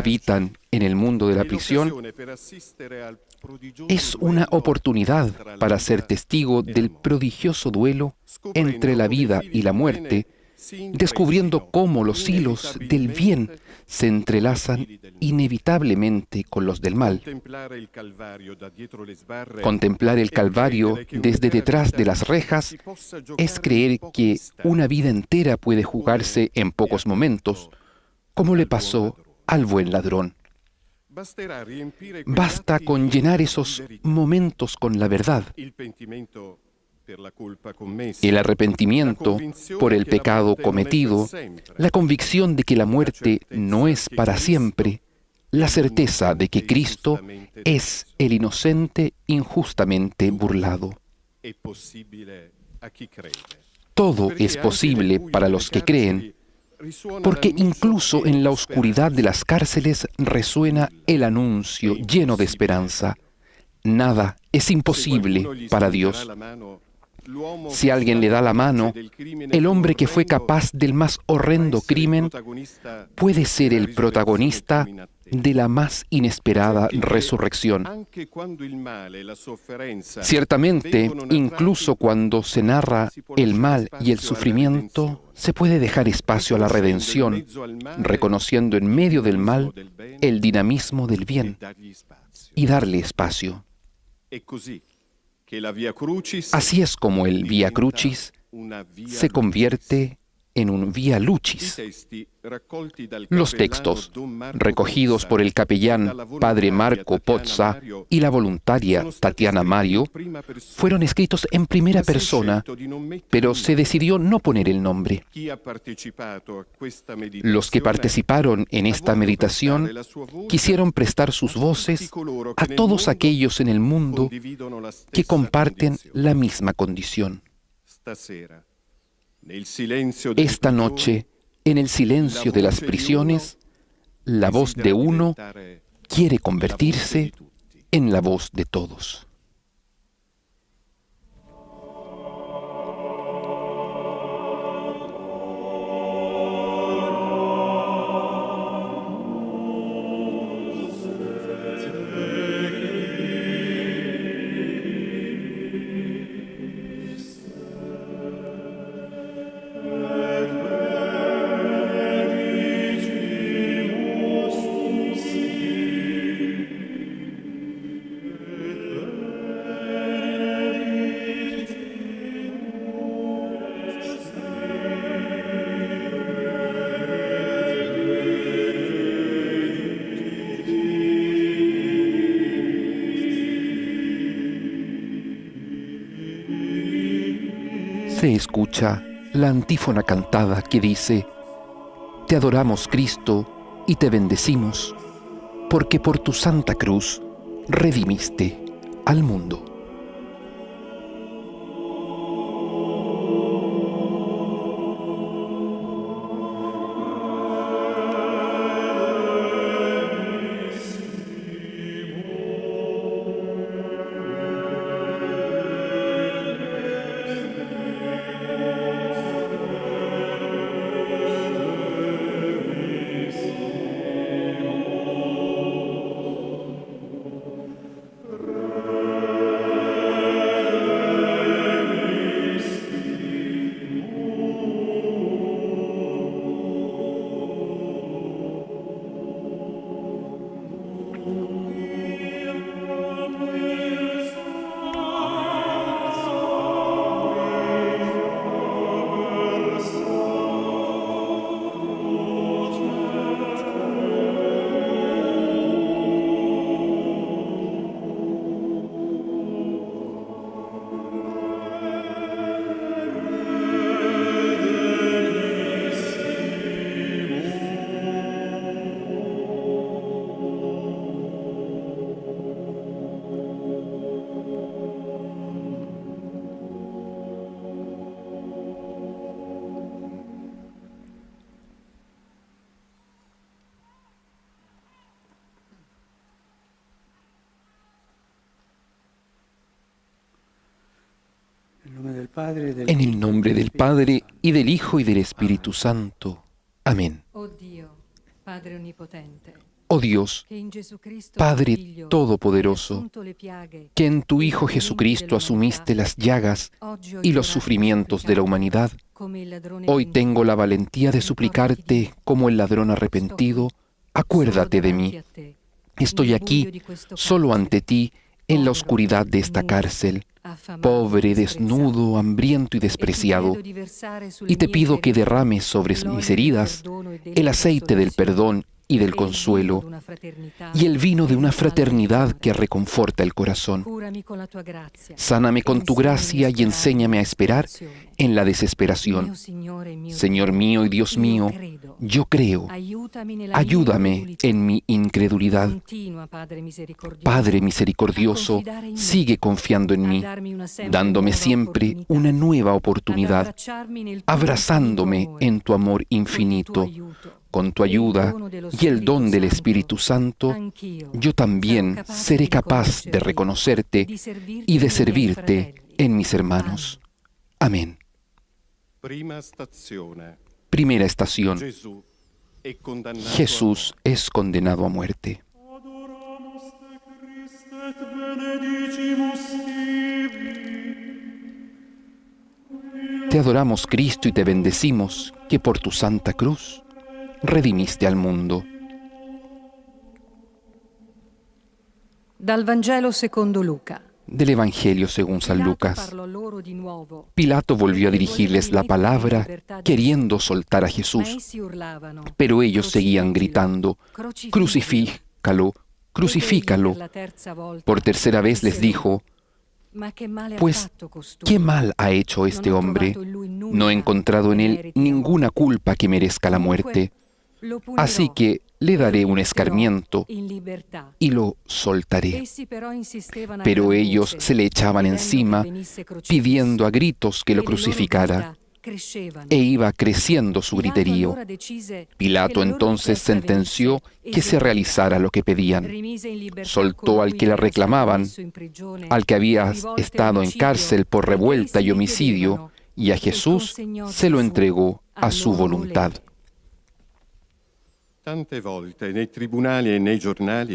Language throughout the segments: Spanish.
habitan en el mundo de la prisión es una oportunidad para ser testigo del prodigioso duelo entre la vida y la muerte, descubriendo cómo los hilos del bien se entrelazan inevitablemente con los del mal. Contemplar el Calvario desde detrás de las rejas es creer que una vida entera puede jugarse en pocos momentos, como le pasó al buen ladrón. Basta con llenar esos momentos con la verdad, el arrepentimiento por el pecado cometido, la convicción de que la muerte no es para siempre, la certeza de que Cristo es el inocente injustamente burlado. Todo es posible para los que creen, porque incluso en la oscuridad de las cárceles resuena el anuncio lleno de esperanza. Nada es imposible para Dios. Si alguien le da la mano, el hombre que fue capaz del más horrendo crimen puede ser el protagonista de la más inesperada resurrección. Ciertamente, incluso cuando se narra el mal y el sufrimiento, se puede dejar espacio a la redención, reconociendo en medio del mal el dinamismo del bien y darle espacio. Así es como el Via Crucis se convierte en un Via Lucis. Los textos, recogidos por el capellán padre Marco Pozza y la voluntaria Tatiana Mario, fueron escritos en primera persona, pero se decidió no poner el nombre. Los que participaron en esta meditación quisieron prestar sus voces a todos aquellos en el mundo que comparten la misma condición. Esta noche, en el silencio de las prisiones, la voz de uno quiere convertirse en la voz de todos. Se escucha la antífona cantada que dice: Te adoramos, Cristo, y te bendecimos, porque por tu santa cruz redimiste al mundo. En el nombre del Padre, y del Hijo, y del Espíritu Santo. Amén. Oh Dio, Padre onnipotente, Oh Dios, Padre Todopoderoso, que en tu Hijo Jesucristo asumiste las llagas y los sufrimientos de la humanidad, hoy tengo la valentía de suplicarte como el ladrón arrepentido, acuérdate de mí. Estoy aquí, solo ante ti, en la oscuridad de esta cárcel, pobre, desnudo, hambriento y despreciado, y te pido que derrames sobre mis heridas el aceite del perdón y del consuelo, y el vino de una fraternidad que reconforta el corazón. Sáname con tu gracia y enséñame a esperar en la desesperación. Señor mío y Dios mío, yo creo. Ayúdame en mi incredulidad. Padre misericordioso, sigue confiando en mí, dándome siempre una nueva oportunidad, abrazándome en tu amor infinito. Con tu ayuda y el don del Espíritu Santo, yo también seré capaz de reconocerte y de servirte en mis hermanos. Amén. Primera estación. Jesús es condenado a muerte. Te adoramos, Cristo, y te bendecimos, que por tu santa cruz redimiste al mundo. Dal Vangelo secondo Luca. Del Evangelio según San Lucas. Pilato volvió a dirigirles la palabra, queriendo soltar a Jesús. Pero ellos seguían gritando: «Crucifícalo, crucifícalo». Por tercera vez les dijo: «Pues, ¿qué mal ha hecho este hombre? No he encontrado en él ninguna culpa que merezca la muerte. Así que le daré un escarmiento y lo soltaré». Pero ellos se le echaban encima, pidiendo a gritos que lo crucificara, e iba creciendo su griterío. Pilato entonces sentenció que se realizara lo que pedían. Soltó al que le reclamaban, al que había estado en cárcel por revuelta y homicidio, y a Jesús se lo entregó a su voluntad.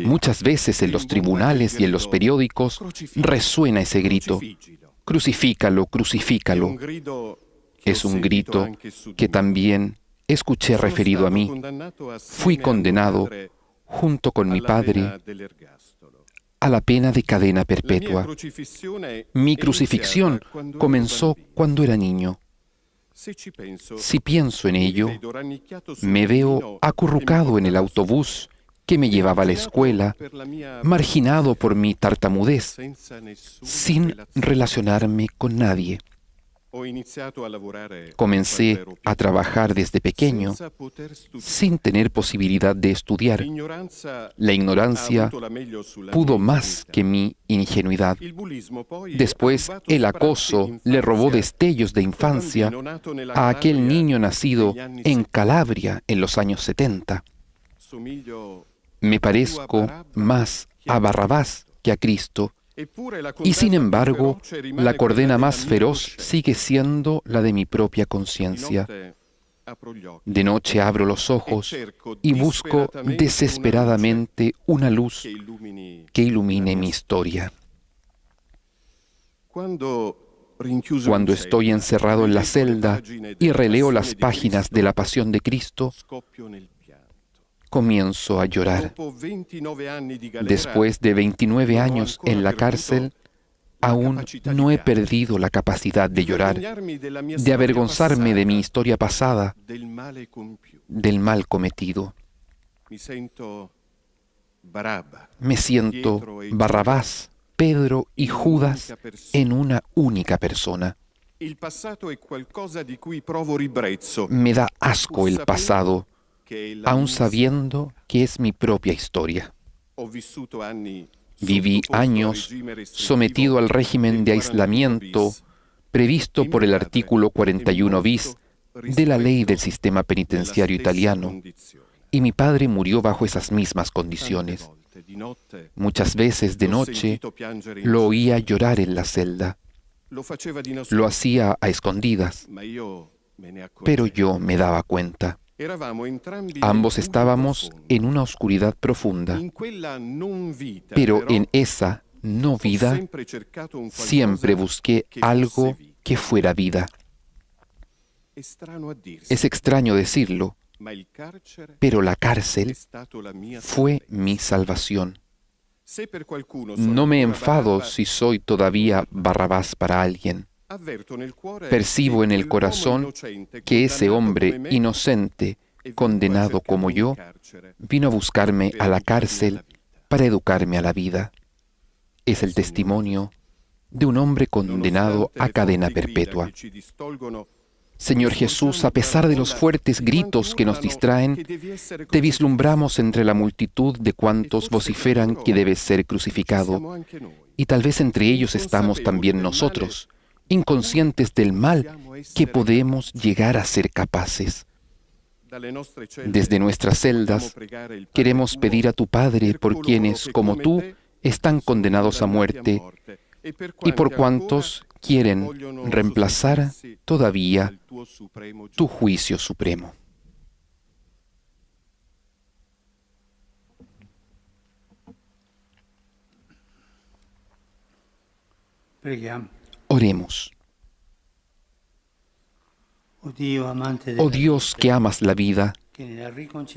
Muchas veces en los tribunales y en los periódicos resuena ese grito: «Crucifícalo, crucifícalo». Es un grito que también escuché referido a mí. Fui condenado, junto con mi padre, a la pena de cadena perpetua. Mi crucifixión comenzó cuando era niño. Si pienso en ello, me veo acurrucado en el autobús que me llevaba a la escuela, marginado por mi tartamudez, sin relacionarme con nadie. Comencé a trabajar desde pequeño, sin tener posibilidad de estudiar. La ignorancia pudo más que mi ingenuidad. Después, el acoso le robó destellos de infancia a aquel niño nacido en Calabria en los años 70. Me parezco más a Barrabás que a Cristo. Y sin embargo, la condena más feroz sigue siendo la de mi propia conciencia. De noche abro los ojos y busco desesperadamente una luz que ilumine mi historia. Cuando estoy encerrado en la celda y releo las páginas de la Pasión de Cristo, comienzo a llorar. Después de 29 años en la cárcel, aún no he perdido la capacidad de llorar, de avergonzarme de mi historia pasada, del mal cometido. Me siento Barrabás, Pedro y Judas en una única persona. Me da asco el pasado, aun sabiendo que es mi propia historia. Viví años sometido al régimen de aislamiento previsto por el artículo 41 bis de la ley del sistema penitenciario italiano, y mi padre murió bajo esas mismas condiciones. Muchas veces de noche lo oía llorar en la celda. Lo hacía a escondidas, pero yo me daba cuenta. Ambos estábamos en una oscuridad profunda, pero en esa no vida siempre busqué algo que fuera vida. Es extraño decirlo, pero la cárcel fue mi salvación. No me enfado si soy todavía Barrabás para alguien. Percibo en el corazón que ese hombre inocente, condenado como yo, vino a buscarme a la cárcel para educarme a la vida. Es el testimonio de un hombre condenado a cadena perpetua. Señor Jesús, a pesar de los fuertes gritos que nos distraen, te vislumbramos entre la multitud de cuantos vociferan que debes ser crucificado, y tal vez entre ellos estamos también nosotros, inconscientes del mal que podemos llegar a ser capaces. Desde nuestras celdas queremos pedir a tu Padre por quienes, como tú, están condenados a muerte, y por cuantos quieren reemplazar todavía tu juicio supremo. Oremos. Oh Dios que amas la vida,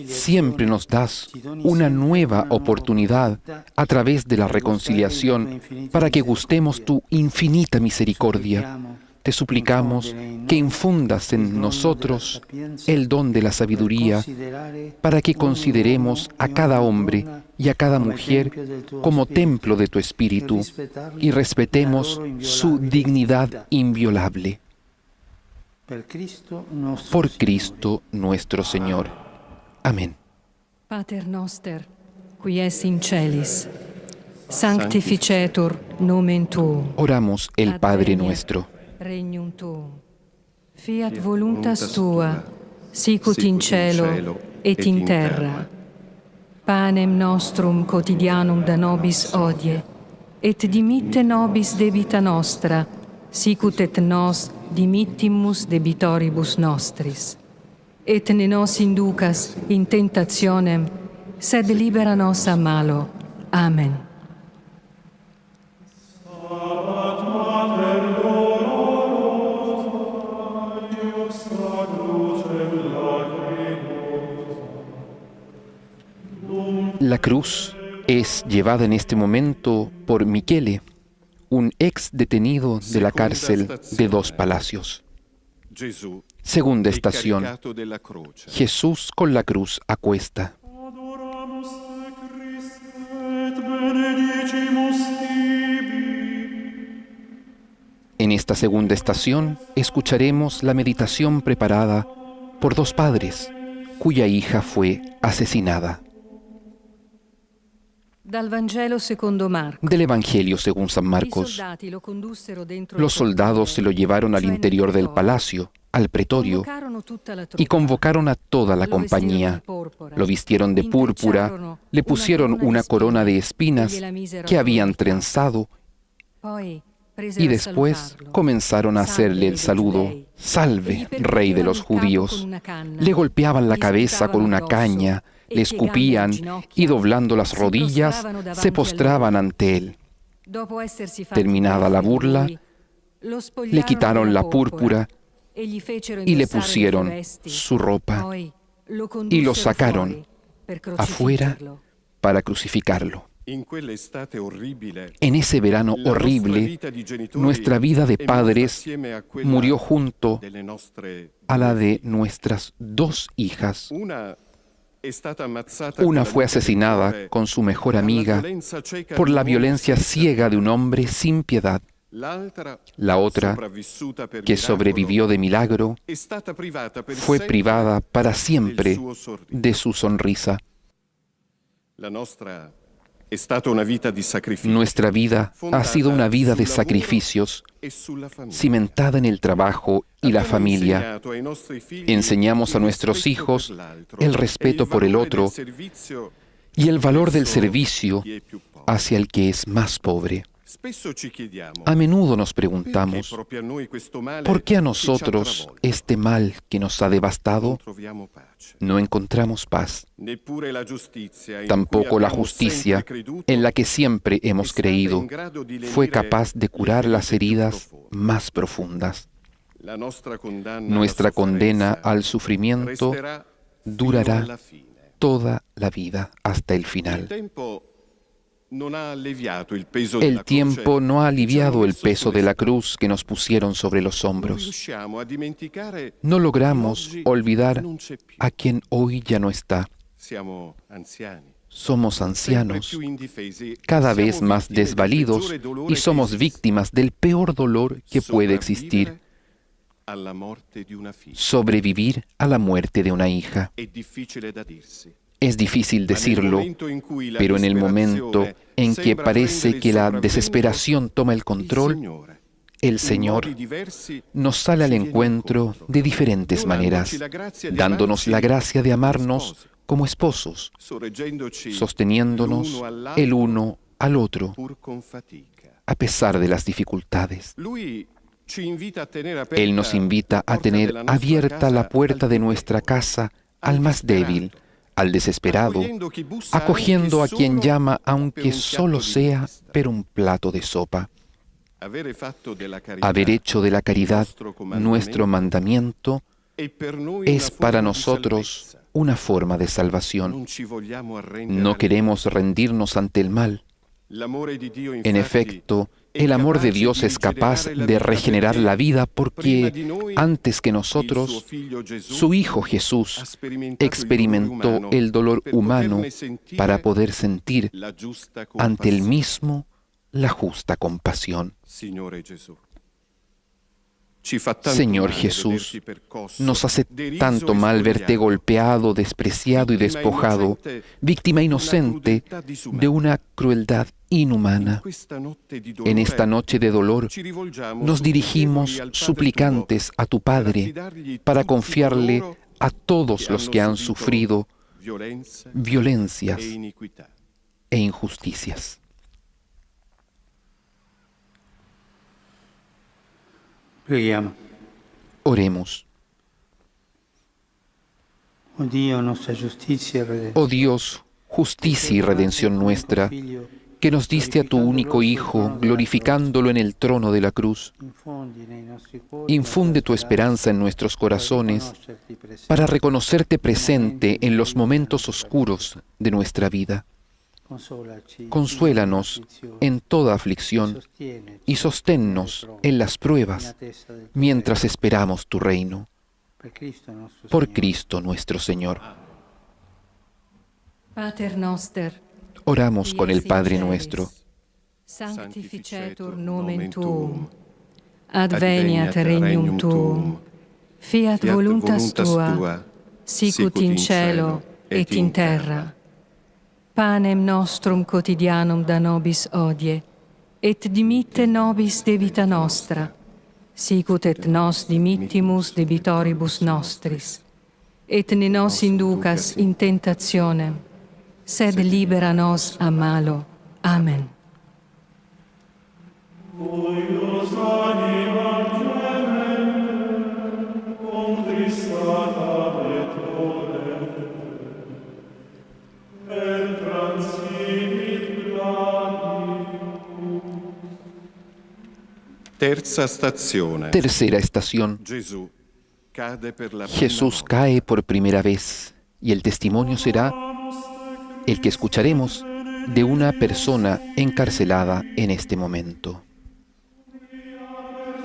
siempre nos das una nueva oportunidad a través de la reconciliación para que gustemos tu infinita misericordia. Te suplicamos que infundas en nosotros el don de la sabiduría para que consideremos a cada hombre y a cada mujer como templo de tu Espíritu y respetemos su dignidad inviolable. Por Cristo nuestro Señor. Amén. Pater noster, qui es in celis, sanctificetur nomen tuum. Oramos el Padre nuestro. Regnum tuum. Fiat voluntas tua, sicut in cielo et in terra. Panem nostrum quotidianum da nobis hodie, et dimitte nobis debita nostra, sicut et nos dimittimus debitoribus nostris. Et ne nos inducas in tentationem, sed libera nos a malo. Amen. La cruz es llevada en este momento por Michele, un ex detenido de la cárcel de Dos Palacios. Segunda estación. Jesús con la cruz a cuesta. En esta segunda estación escucharemos la meditación preparada por dos padres cuya hija fue asesinada. Del Evangelio según San Marcos. Los soldados se lo llevaron al interior del palacio, al pretorio, y convocaron a toda la compañía. Lo vistieron de púrpura, le pusieron una corona de espinas que habían trenzado, y después comenzaron a hacerle el saludo: «Salve, Rey de los judíos». Le golpeaban la cabeza con una caña, le escupían y doblando las rodillas se postraban ante él. Terminada la burla, le quitaron la púrpura y le pusieron su ropa y lo sacaron afuera para crucificarlo. En ese verano horrible, nuestra vida de padres murió junto a la de nuestras dos hijas. Una fue asesinada con su mejor amiga por la violencia ciega de un hombre sin piedad. La otra, que sobrevivió de milagro, fue privada para siempre de su sonrisa. Nuestra vida ha sido una vida de sacrificios, cimentada en el trabajo y la familia. Enseñamos a nuestros hijos el respeto por el otro y el valor del servicio hacia el que es más pobre. A menudo nos preguntamos, ¿por qué a nosotros este mal que nos ha devastado no encontramos paz? Tampoco la justicia, en la que siempre hemos creído, fue capaz de curar las heridas más profundas. Nuestra condena al sufrimiento durará toda la vida hasta el final. El tiempo no ha aliviado el peso de la cruz que nos pusieron sobre los hombros. No logramos olvidar a quien hoy ya no está. Somos ancianos, cada vez más desvalidos, y somos víctimas del peor dolor que puede existir: sobrevivir a la muerte de una hija. Es difícil decirlo, pero en el momento en que parece que la desesperación toma el control, el Señor nos sale al encuentro de diferentes maneras, dándonos la gracia de amarnos como esposos, sosteniéndonos el uno al otro, a pesar de las dificultades. Él nos invita a tener abierta la puerta de nuestra casa al más débil, al desesperado, acogiendo a quien llama, aunque solo sea por un plato de sopa. Haber hecho de la caridad nuestro mandamiento es para nosotros una forma de salvación. No queremos rendirnos ante el mal. En efecto, el amor de Dios es capaz de regenerar la vida porque antes que nosotros, su Hijo Jesús experimentó el dolor humano para poder sentir ante Él mismo la justa compasión. Señor Jesús, nos hace tanto mal verte golpeado, despreciado y despojado, víctima inocente de una crueldad inhumana. En esta noche de dolor, nos dirigimos suplicantes a tu Padre para confiarle a todos los que han sufrido violencias e injusticias. Oremos. Oh Dios, justicia y redención nuestra, que nos diste a tu único Hijo, glorificándolo en el trono de la cruz. Infunde tu esperanza en nuestros corazones para reconocerte presente en los momentos oscuros de nuestra vida. Consuélanos en toda aflicción y sosténnos en las pruebas mientras esperamos tu reino. Por Cristo nuestro Señor. Pater noster, Oramos con el Padre nuestro. sanctificetur nomen tuum, adveniat regnum tuum, fiat voluntas tua, sicut in cielo et in terra. Panem nostrum quotidianum da nobis hodie, et dimitte nobis debita nostra, sicut et nos dimittimus debitoribus nostris. Et ne nos inducas in tentationem, sed libera nos a malo. Amen. Tercera estación. Jesús cae por primera vez y el testimonio será el que escucharemos de una persona encarcelada en este momento.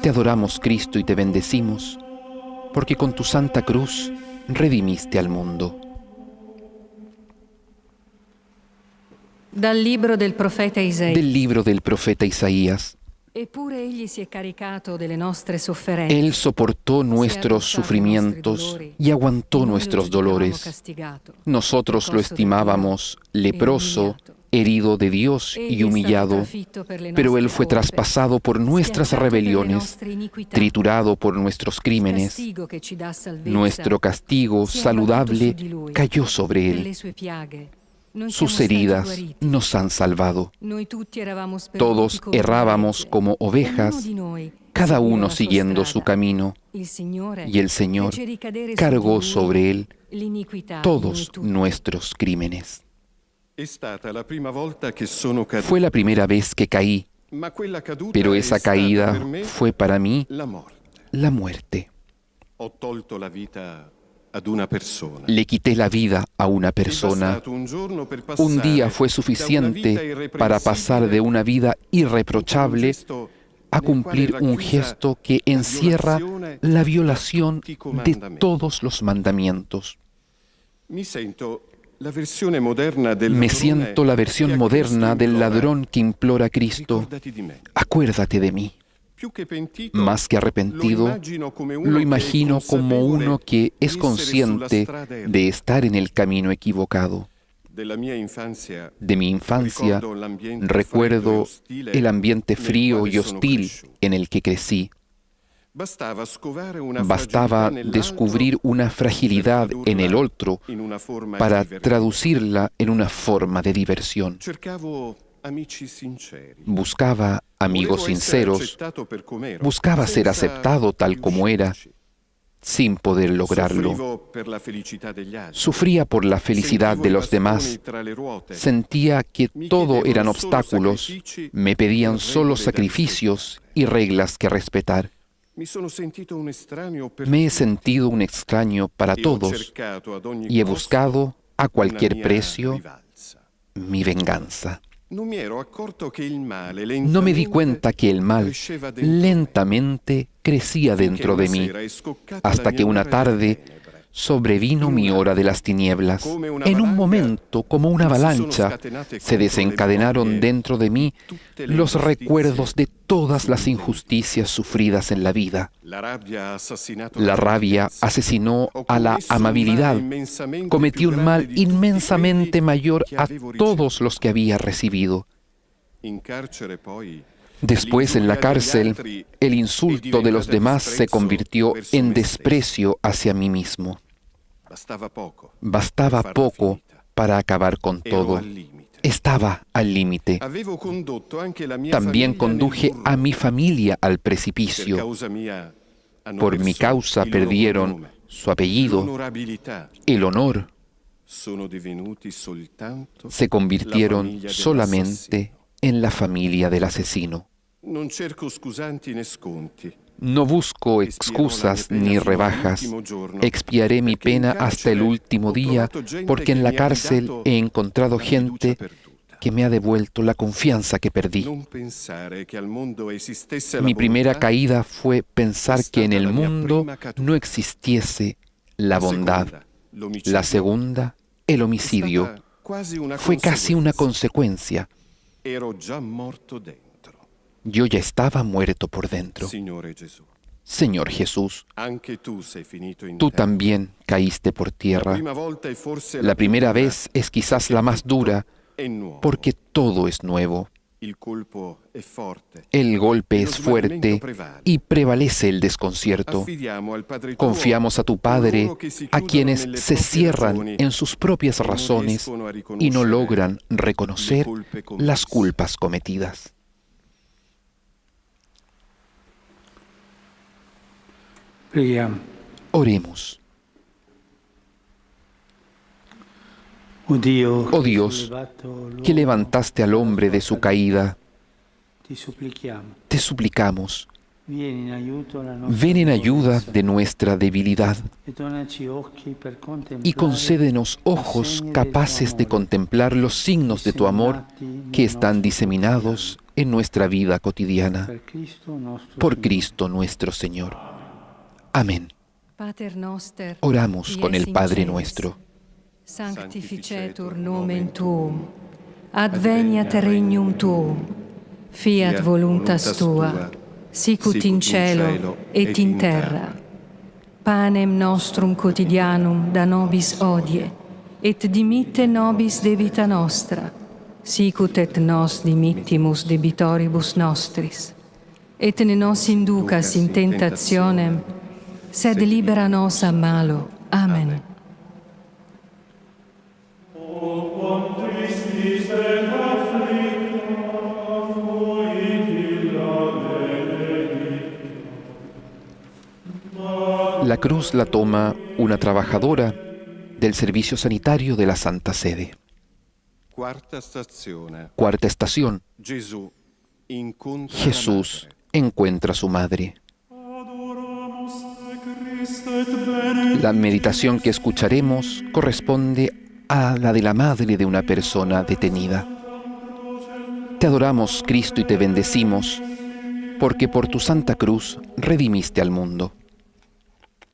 Te adoramos, Cristo, y te bendecimos, porque con tu santa cruz redimiste al mundo. Dal libro del profeta Isaia. Del libro del profeta Isaías. Eppure egli si è caricato delle nostre sofferenze. Él soportó nuestros sufrimientos y aguantó nuestros dolores. Nosotros lo estimábamos leproso, herido de Dios y humillado, pero Él fue traspasado por nuestras rebeliones, triturado por nuestros crímenes. Nuestro castigo saludable cayó sobre Él. Sus heridas nos han salvado. Todos errábamos como ovejas, cada uno siguiendo su camino, y el Señor cargó sobre él todos nuestros crímenes. Fue la primera vez que caí, pero esa caída fue para mí la muerte. Le quité la vida a una persona. Un día fue suficiente para pasar de una vida irreprochable a cumplir un gesto que encierra la violación de todos los mandamientos. Me siento la versión moderna del ladrón que implora a Cristo: acuérdate de mí. Más que arrepentido, lo imagino como uno que es consciente de estar en el camino equivocado. De mi infancia, recuerdo el ambiente frío y hostil en el que crecí. Bastaba descubrir una fragilidad en el otro para traducirla en una forma de diversión. Buscaba amigos sinceros, buscaba ser aceptado tal como era, sin poder lograrlo. Sufría por la felicidad de los demás, sentía que todo eran obstáculos, me pedían solo sacrificios y reglas que respetar. Me he sentido un extraño para todos y he buscado a cualquier precio mi venganza. No me di cuenta que el mal lentamente crecía dentro de mí, hasta que una tarde sobrevino mi hora de las tinieblas. En un momento, como una avalancha, se desencadenaron dentro de mí los recuerdos de todas las injusticias sufridas en la vida. La rabia asesinó a la amabilidad, cometió un mal inmensamente mayor a todos los que había recibido. Después, en la cárcel, el insulto de los demás se convirtió en desprecio hacia mí mismo. Bastaba poco para acabar con todo. Estaba al límite. También conduje a mi familia al precipicio. Por mi causa perdieron su apellido, el honor. Se convirtieron solamente en la familia del asesino. No busco excusas ni rebajas. Expiaré mi pena hasta el último día, porque en la cárcel he encontrado gente que me ha devuelto la confianza que perdí. Mi primera caída fue pensar que en el mundo no existiese la bondad. La segunda, el homicidio. Fue casi una consecuencia. Yo ya estaba muerto por dentro. Señor Jesús, tú también caíste por tierra. La primera vez es quizás la más dura, porque todo es nuevo. El golpe es fuerte y prevalece el desconcierto. Confiamos a tu Padre, a quienes se cierran en sus propias razones y no logran reconocer las culpas cometidas. Oremos. Oh Dios, que levantaste al hombre de su caída, te suplicamos, ven en ayuda de nuestra debilidad y concédenos ojos capaces de contemplar los signos de tu amor que están diseminados en nuestra vida cotidiana. Por Cristo nuestro Señor. Amén. Oramos con el Padre nuestro. Sanctificetur nomen tuum, adveniat regnum tuum, fiat voluntas tua, sicut in cielo et in terra. Panem nostrum quotidianum da nobis hodie, et dimitte nobis debita nostra, sicut et nos dimittimus debitoribus nostris. Et ne nos inducas in tentationem, sed libera nos a malo. Amen. La cruz la toma una trabajadora del servicio sanitario de la Santa Sede. Cuarta estación. Jesús encuentra a su madre. La meditación que escucharemos corresponde a la de la madre de una persona detenida. Te adoramos, Cristo, y te bendecimos, porque por tu Santa Cruz redimiste al mundo.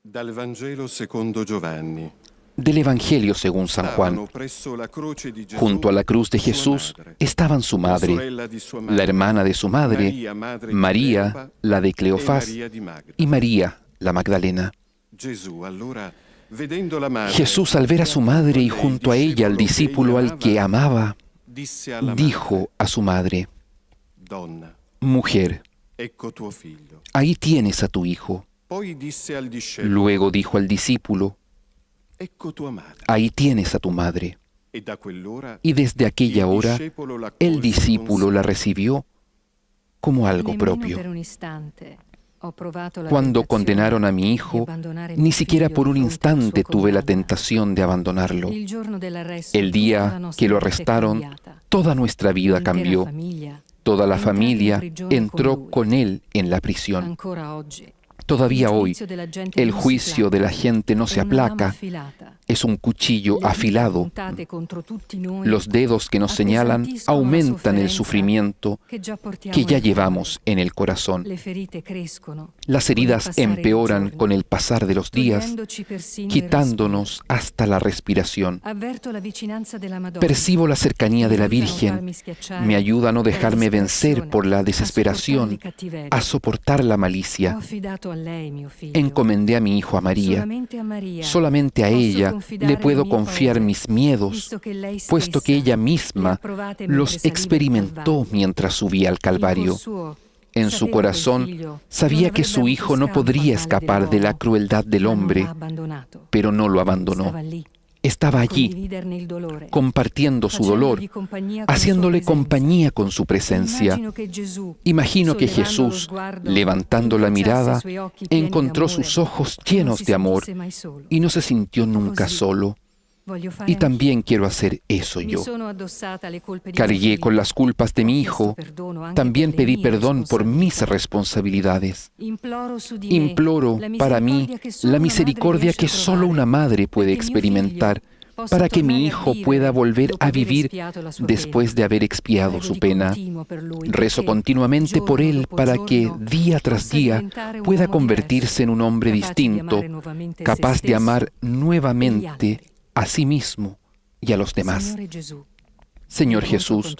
Dal Vangelo secondo Giovanni. Del Evangelio según San Juan. Junto a la cruz de Jesús estaban su madre, la hermana de su madre, María, la de Cleofás, y María, la Magdalena. Jesús, al ver a su madre y junto a ella al discípulo al que amaba, dijo a su madre: Mujer, ahí tienes a tu hijo. Luego dijo al discípulo: Ahí tienes a tu madre. Y desde aquella hora, el discípulo la recibió como algo propio. Cuando condenaron a mi hijo, ni siquiera por un instante tuve la tentación de abandonarlo. El día que lo arrestaron, toda nuestra vida cambió. Toda la familia entró con él en la prisión. Todavía hoy, el juicio de la gente no se aplaca. Es un cuchillo afilado. Los dedos que nos señalan aumentan el sufrimiento que ya llevamos en el corazón. Las heridas empeoran con el pasar de los días, quitándonos hasta la respiración. Percibo la cercanía de la Virgen. Me ayuda a no dejarme vencer por la desesperación, a soportar la malicia. Encomendé a mi hijo a María. Solamente a ella le puedo confiar mis miedos, puesto que ella misma los experimentó mientras subía al Calvario. En su corazón sabía que su hijo no podría escapar de la crueldad del hombre, pero no lo abandonó. Estaba allí, compartiendo su dolor, haciéndole compañía con su presencia. Imagino que Jesús, levantando la mirada, encontró sus ojos llenos de amor y no se sintió nunca solo. Y también quiero hacer eso yo. Cargué con las culpas de mi hijo. También pedí perdón por mis responsabilidades. Imploro para mí la misericordia que solo una madre puede experimentar, para que mi hijo pueda volver a vivir después de haber expiado su pena. Rezo continuamente por él para que día tras día pueda convertirse en un hombre distinto, capaz de amar nuevamente a sí mismo y a los demás. Señor Jesús,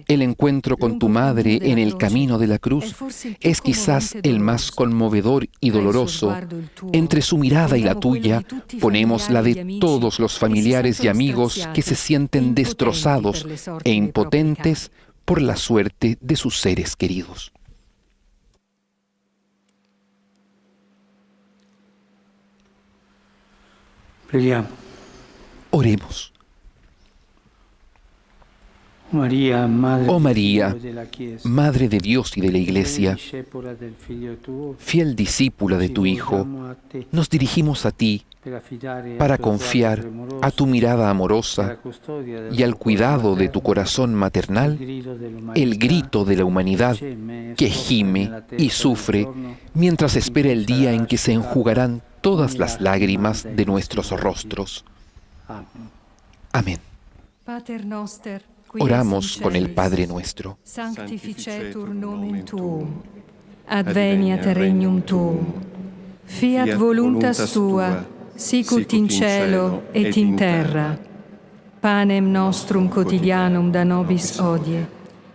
el encuentro con tu madre en el camino de la cruz es quizás el más conmovedor y doloroso. Entre su mirada y la tuya ponemos la de todos los familiares y amigos que se sienten destrozados e impotentes por la suerte de sus seres queridos. Oremos. Oh María, Madre de Dios y de la Iglesia, fiel discípula de tu Hijo, nos dirigimos a ti para confiar a tu mirada amorosa y al cuidado de tu corazón maternal el grito de la humanidad que gime y sufre mientras espera el día en que se enjugarán todas las lágrimas de nuestros rostros. Amén. Oramos con el Padre Nuestro. Sanctificetur nomen tuum, adveniat regnum tuum, fiat voluntas tua, sicut in cielo et in terra. Panem nostrum quotidianum da nobis hodie,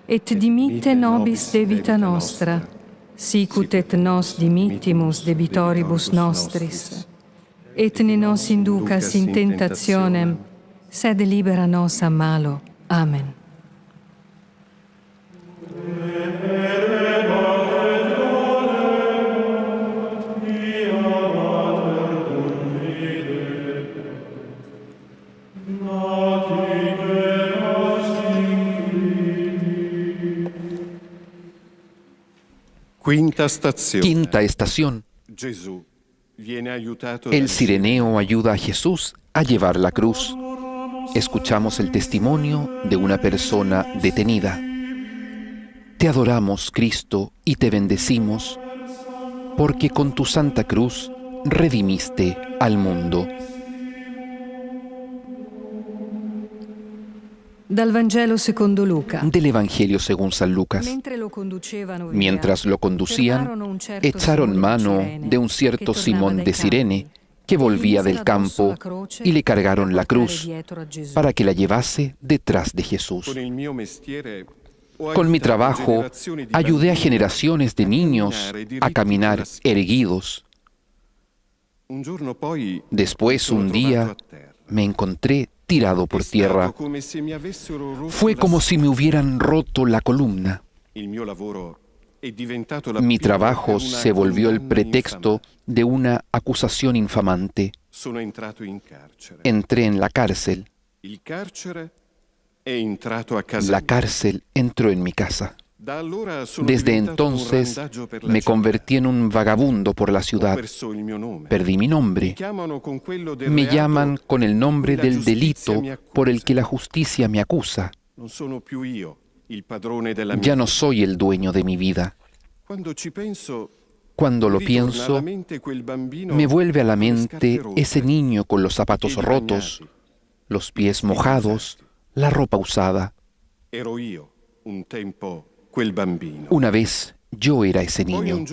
et dimitte nobis debita nostra, sicut et nos dimittimus debitoribus nostris. Et ne nos inducas in tentationem, sed libera nos a malo. Amen. Quinta estazione. Quinta estación. El cireneo ayuda a Jesús a llevar la cruz. Escuchamos el testimonio de una persona detenida. Te adoramos, Cristo, y te bendecimos, porque con tu santa cruz redimiste al mundo. Dal Vangelo secondo Luca. Del Evangelio según San Lucas. Mientras lo conducían, echaron mano de un cierto Simón de Cirene, que volvía del campo, y le cargaron la cruz para que la llevase detrás de Jesús. Con mi trabajo ayudé a generaciones de niños a caminar erguidos. Después, un día, me encontré tirado por tierra. Fue como si me hubieran roto la columna. Mi trabajo se volvió el pretexto de una acusación infamante. Entré en la cárcel. La cárcel entró en mi casa. Desde entonces me convertí en un vagabundo por la ciudad. Perdí mi nombre. Me llaman con el nombre del delito por el que la justicia me acusa. Ya no soy el dueño de mi vida. Cuando lo pienso, me vuelve a la mente ese niño con los zapatos rotos, los pies mojados, la ropa usada. Una vez yo era ese niño.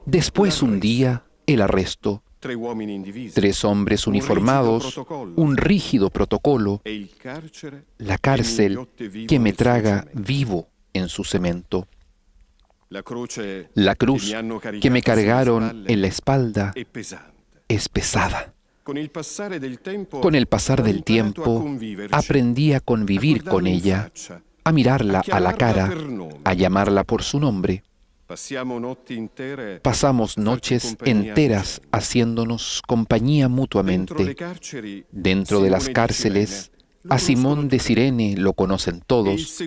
Después, un día, el arresto. 3 hombres uniformados, un rígido protocolo, la cárcel que me traga vivo en su cemento. La cruz que me cargaron en la espalda es pesada. Con el pasar del tiempo, aprendí a convivir con ella, a mirarla a la cara, a llamarla por su nombre. Pasamos noches enteras haciéndonos compañía mutuamente. Dentro de las cárceles, a Simón de Cirene lo conocen todos.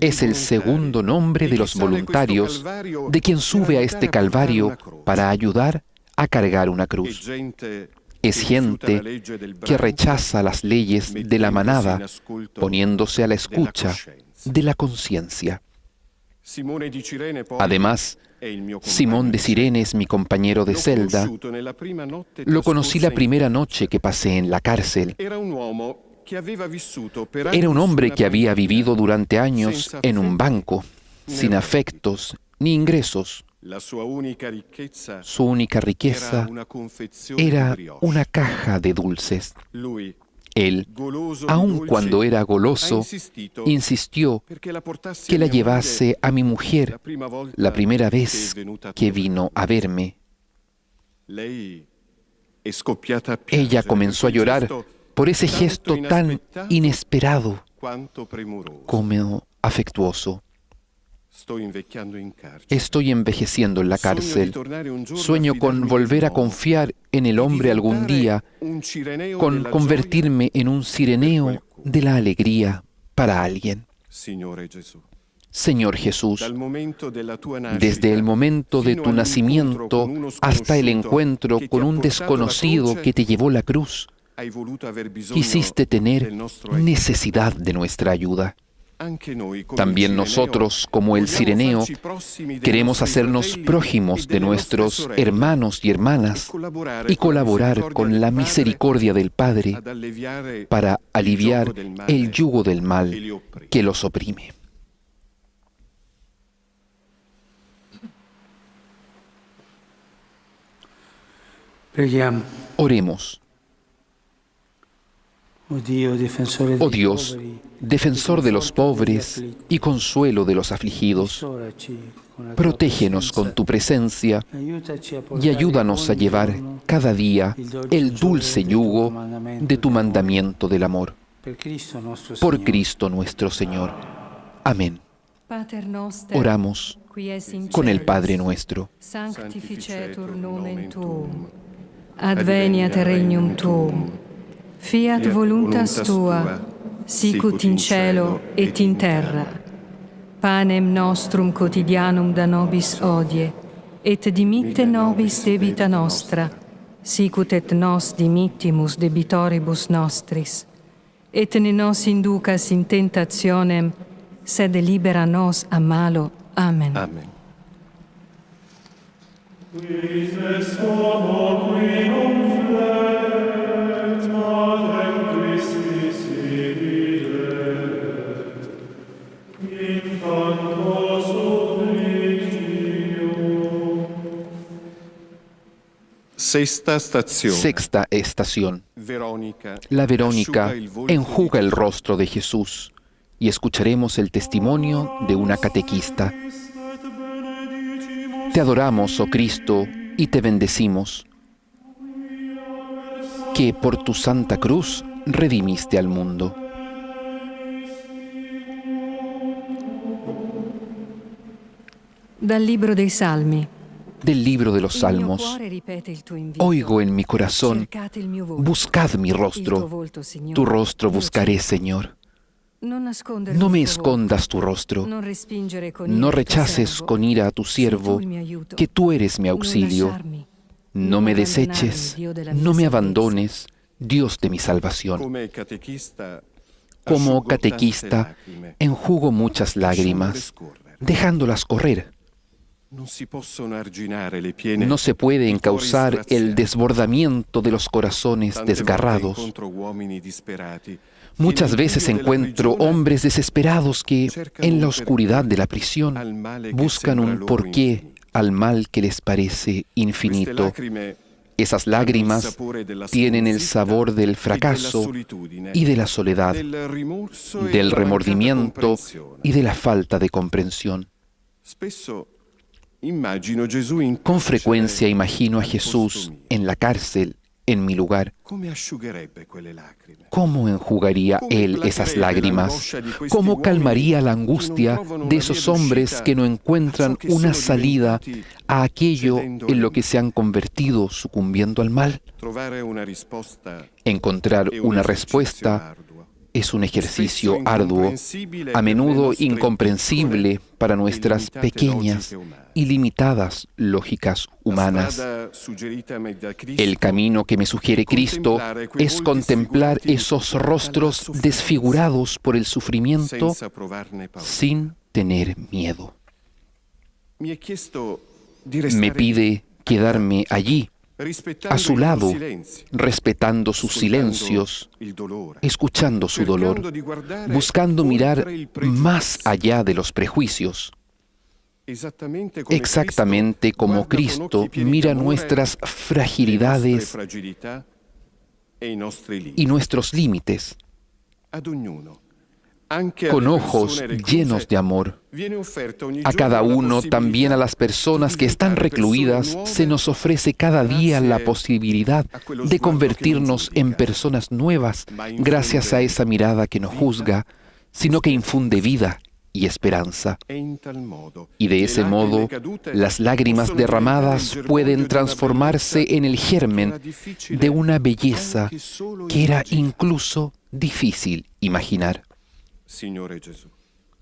Es el segundo nombre de los voluntarios de quien sube a este calvario para ayudar a cargar una cruz. Es gente que rechaza las leyes de la manada, poniéndose a la escucha de la conciencia. Además, Simón de Cirene es mi compañero de celda. Lo conocí la primera noche que pasé en la cárcel. Era un hombre que había vivido durante años en un banco, sin afectos ni ingresos. Su única riqueza era una caja de dulces. Él, aun cuando era goloso, insistió que la llevase a mi mujer la primera vez que vino a verme. Ella comenzó a llorar por ese gesto tan inesperado como afectuoso. Estoy envejeciendo en la cárcel. Sueño con volver a confiar en el hombre algún día, con convertirme en un cireneo de la alegría para alguien. Señor Jesús, desde el momento de tu nacimiento hasta el encuentro con un desconocido que te llevó la cruz, quisiste tener necesidad de nuestra ayuda. También nosotros, como el cireneo, queremos hacernos prójimos de nuestros hermanos y hermanas y colaborar con la misericordia del Padre para aliviar el yugo del mal que los oprime. Oremos. Oh Dios, defensor de los pobres y consuelo de los afligidos, protégenos con tu presencia y ayúdanos a llevar cada día el dulce yugo de tu mandamiento del amor. Por Cristo nuestro Señor. Amén. Oramos con el Padre nuestro. Sanctificetur nomen tuum. Adveniat regnum tuum. Fiat voluntas tua, sicut in cielo et in terra. Panem nostrum quotidianum da nobis hodie, et dimitte nobis debita nostra, sicut et nos dimittimus debitoribus nostris, et ne nos inducas in tentationem, sed libera nos a malo. Amen. Amen. Sexta estación. La Verónica enjuga el rostro de Jesús y escucharemos el testimonio de una catequista. Te adoramos, oh Cristo, y te bendecimos, que por tu santa cruz redimiste al mundo. Dal libro dei Salmi. Del libro de los Salmos. Oigo en mi corazón, buscad mi rostro, tu rostro buscaré, Señor. No me escondas tu rostro, no rechaces con ira a tu siervo, que tú eres mi auxilio. No me deseches, no me abandones, Dios de mi salvación. Como catequista, enjugo muchas lágrimas, dejándolas correr. No se puede encauzar el desbordamiento de los corazones desgarrados. Muchas veces encuentro hombres desesperados que, en la oscuridad de la prisión, buscan un porqué al mal que les parece infinito. Esas lágrimas tienen el sabor del fracaso y de la soledad, del remordimiento y de la falta de comprensión. Con frecuencia imagino a Jesús en la cárcel, en mi lugar. ¿Cómo enjugaría Él esas lágrimas? ¿Cómo calmaría la angustia de esos hombres que no encuentran una salida a aquello en lo que se han convertido sucumbiendo al mal? Encontrar una respuesta es un ejercicio arduo, a menudo incomprensible para nuestras pequeñas y limitadas lógicas humanas. El camino que me sugiere Cristo es contemplar esos rostros desfigurados por el sufrimiento sin tener miedo. Me pide quedarme allí, a su lado, respetando sus silencios, escuchando su dolor, buscando mirar más allá de los prejuicios. Exactamente como Cristo mira nuestras fragilidades y nuestros límites, con ojos llenos de amor. A cada uno, también a las personas que están recluidas, se nos ofrece cada día la posibilidad de convertirnos en personas nuevas gracias a esa mirada que no juzga, sino que infunde vida y esperanza. Y de ese modo, las lágrimas derramadas pueden transformarse en el germen de una belleza que era incluso difícil imaginar.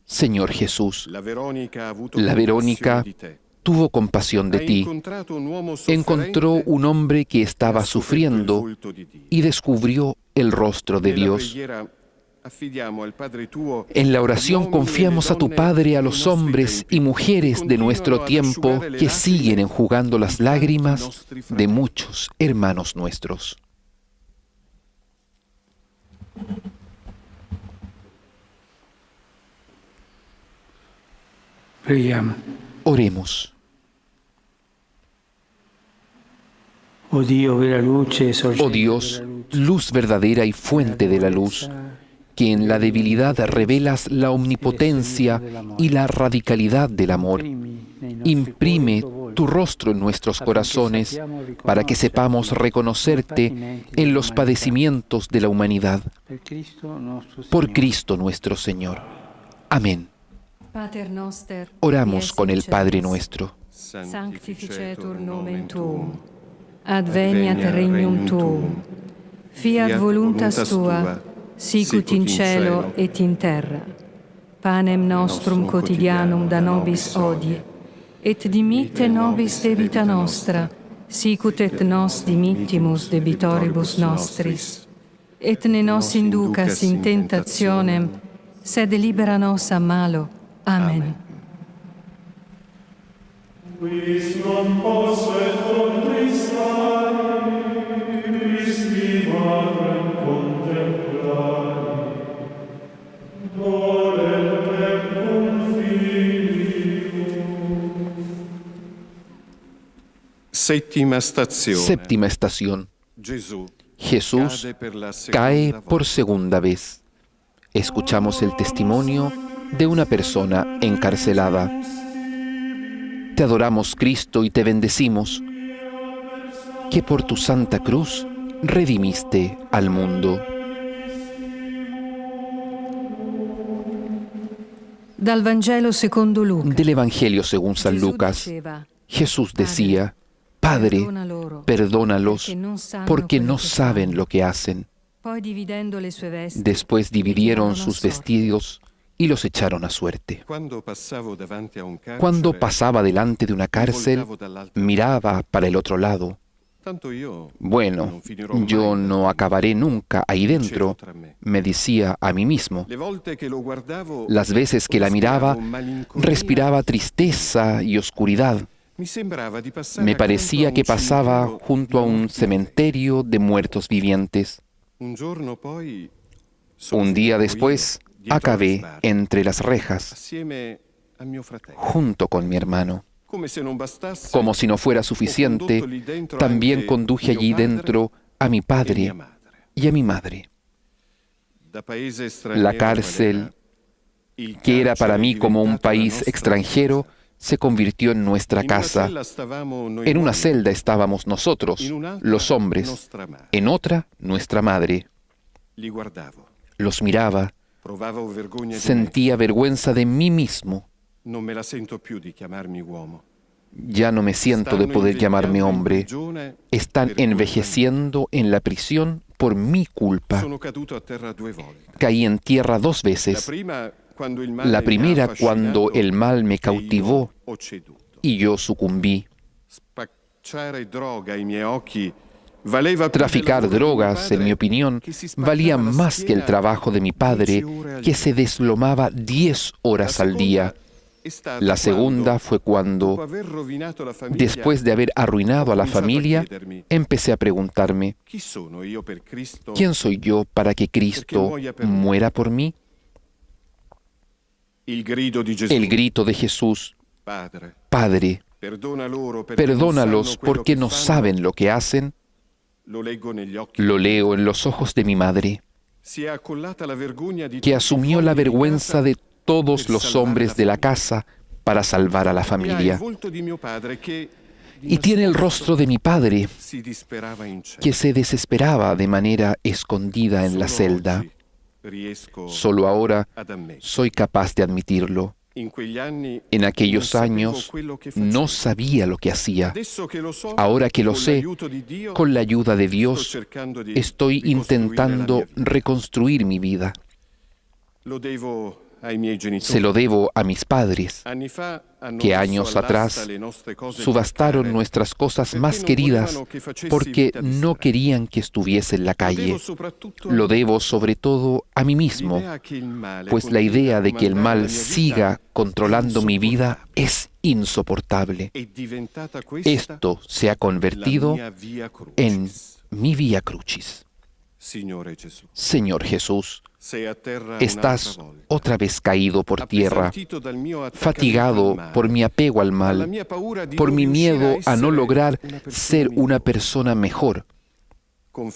Señor Jesús, la Verónica tuvo compasión de ti. Encontró un hombre que estaba sufriendo y descubrió el rostro de Dios. En la oración confiamos a tu Padre a los hombres y mujeres de nuestro tiempo que siguen enjugando las lágrimas de muchos hermanos nuestros. Oremos. Oh Dios, luz verdadera y fuente de la luz, que en la debilidad revelas la omnipotencia y la radicalidad del amor. Imprime tu rostro en nuestros corazones para que sepamos reconocerte en los padecimientos de la humanidad. Por Cristo nuestro Señor. Amén. Oramos con el Padre nuestro. Sanctificetur nomen tuum. Adveniat regnum tuum. Fiat voluntas tua, sicut in cielo et in terra. Panem nostrum quotidianum da nobis hodie, et dimitte nobis debita nostra, sicut et nos dimittimus debitoribus nostris, et ne nos inducas in tentationem, sed libera nos a malo. Amen. Quis non posset contristare, Christi Matrem contemplare, dolem tecum filium. Séptima estación. Jesús cae por segunda vez. Escuchamos el testimonio de una persona encarcelada. Te adoramos, Cristo, y te bendecimos, que por tu santa cruz redimiste al mundo. Dal Vangelo secondo Luca. Del Evangelio según San Lucas, Jesús decía: Padre, perdónalos, porque no saben lo que hacen. Después dividieron sus vestidos y los echaron a suerte. Cuando pasaba delante de una cárcel, miraba para el otro lado. Bueno, yo no acabaré nunca ahí dentro, me decía a mí mismo. Las veces que la miraba, respiraba tristeza y oscuridad. Me parecía que pasaba junto a un cementerio de muertos vivientes. Un día después, acabé entre las rejas, junto con mi hermano. Como si no fuera suficiente, también conduje allí dentro a mi padre y a mi madre. La cárcel, que era para mí como un país extranjero, se convirtió en nuestra casa. En una celda estábamos nosotros, los hombres, en otra nuestra madre. Los miraba, sentía vergüenza de mí mismo. Ya no me siento de poder llamarme hombre. Están envejeciendo en la prisión por mi culpa. Caí en tierra 2 veces. La primera cuando el mal me cautivó y yo sucumbí. Traficar drogas, en mi opinión, valía más que el trabajo de mi padre, que se deslomaba 10 horas al día. La segunda fue cuando, después de haber arruinado a la familia, empecé a preguntarme: ¿quién soy yo para que Cristo muera por mí? El grito de Jesús: Padre, perdónalos porque no saben lo que hacen, lo leo en los ojos de mi madre, que asumió la vergüenza de todos los hombres de la casa para salvar a la familia. Y tiene el rostro de mi padre, que se desesperaba de manera escondida en la celda. Solo ahora soy capaz de admitirlo. En aquellos años no sabía lo que hacía. Ahora que lo sé, con la ayuda de Dios, estoy intentando reconstruir mi vida. Se lo debo a mis padres, que años atrás subastaron nuestras cosas más queridas porque no querían que estuviese en la calle. Lo debo sobre todo a mí mismo, pues la idea de que el mal siga controlando mi vida es insoportable. Esto se ha convertido en mi vía crucis. Señor Jesús, estás otra vez caído por tierra, fatigado por mi apego al mal, por mi miedo a no lograr ser una persona mejor. Con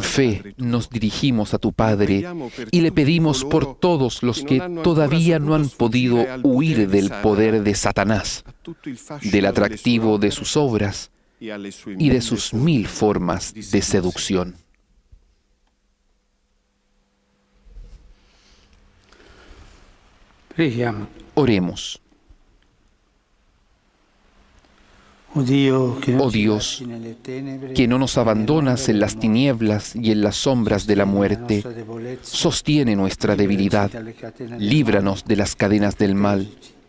fe nos dirigimos a tu Padre y le pedimos por todos los que todavía no han podido huir del poder de Satanás, del atractivo de sus obras y de sus 1000 formas de seducción. Oremos. Oh Dios, que no nos abandonas en las tinieblas y en las sombras de la muerte, sostiene nuestra debilidad, líbranos de las cadenas del mal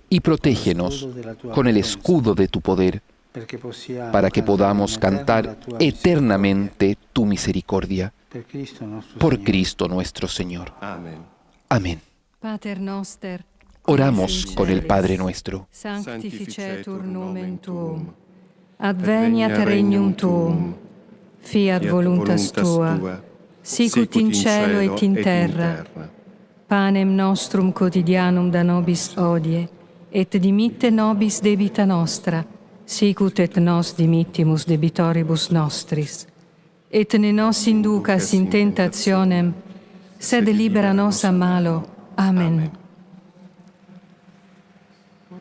y protégenos con el escudo de tu poder, para que podamos cantar eternamente tu misericordia. Por Cristo nuestro Señor. Amen. Amén. Pater noster, Oramos con el Padre nuestro. sanctificetur nomen tuum, adveniat regnum tuum, fiat voluntas tua, sicut in cielo et in terra. Panem nostrum quotidianum da nobis hodie, et dimitte nobis debita nostra, sicut et nos dimittimus debitoribus nostris. Et ne nos inducas in tentationem, sed libera nos a malo. Amen.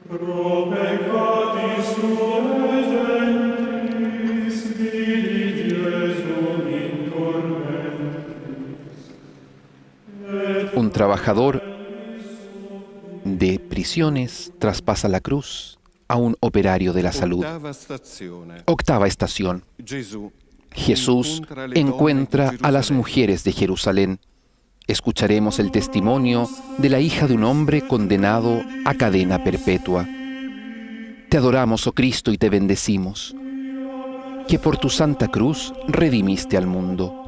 Pro peccatis tuae gentes, vidi Jesum in tormentis. Un trabajador de prisiones traspasa la cruz a un operario de la salud. Ottava stazione. Octava estación. Gesù Jesús encuentra a las mujeres de Jerusalén. Escucharemos el testimonio de la hija de un hombre condenado a cadena perpetua. Te adoramos, oh Cristo, y te bendecimos, que por tu santa cruz redimiste al mundo.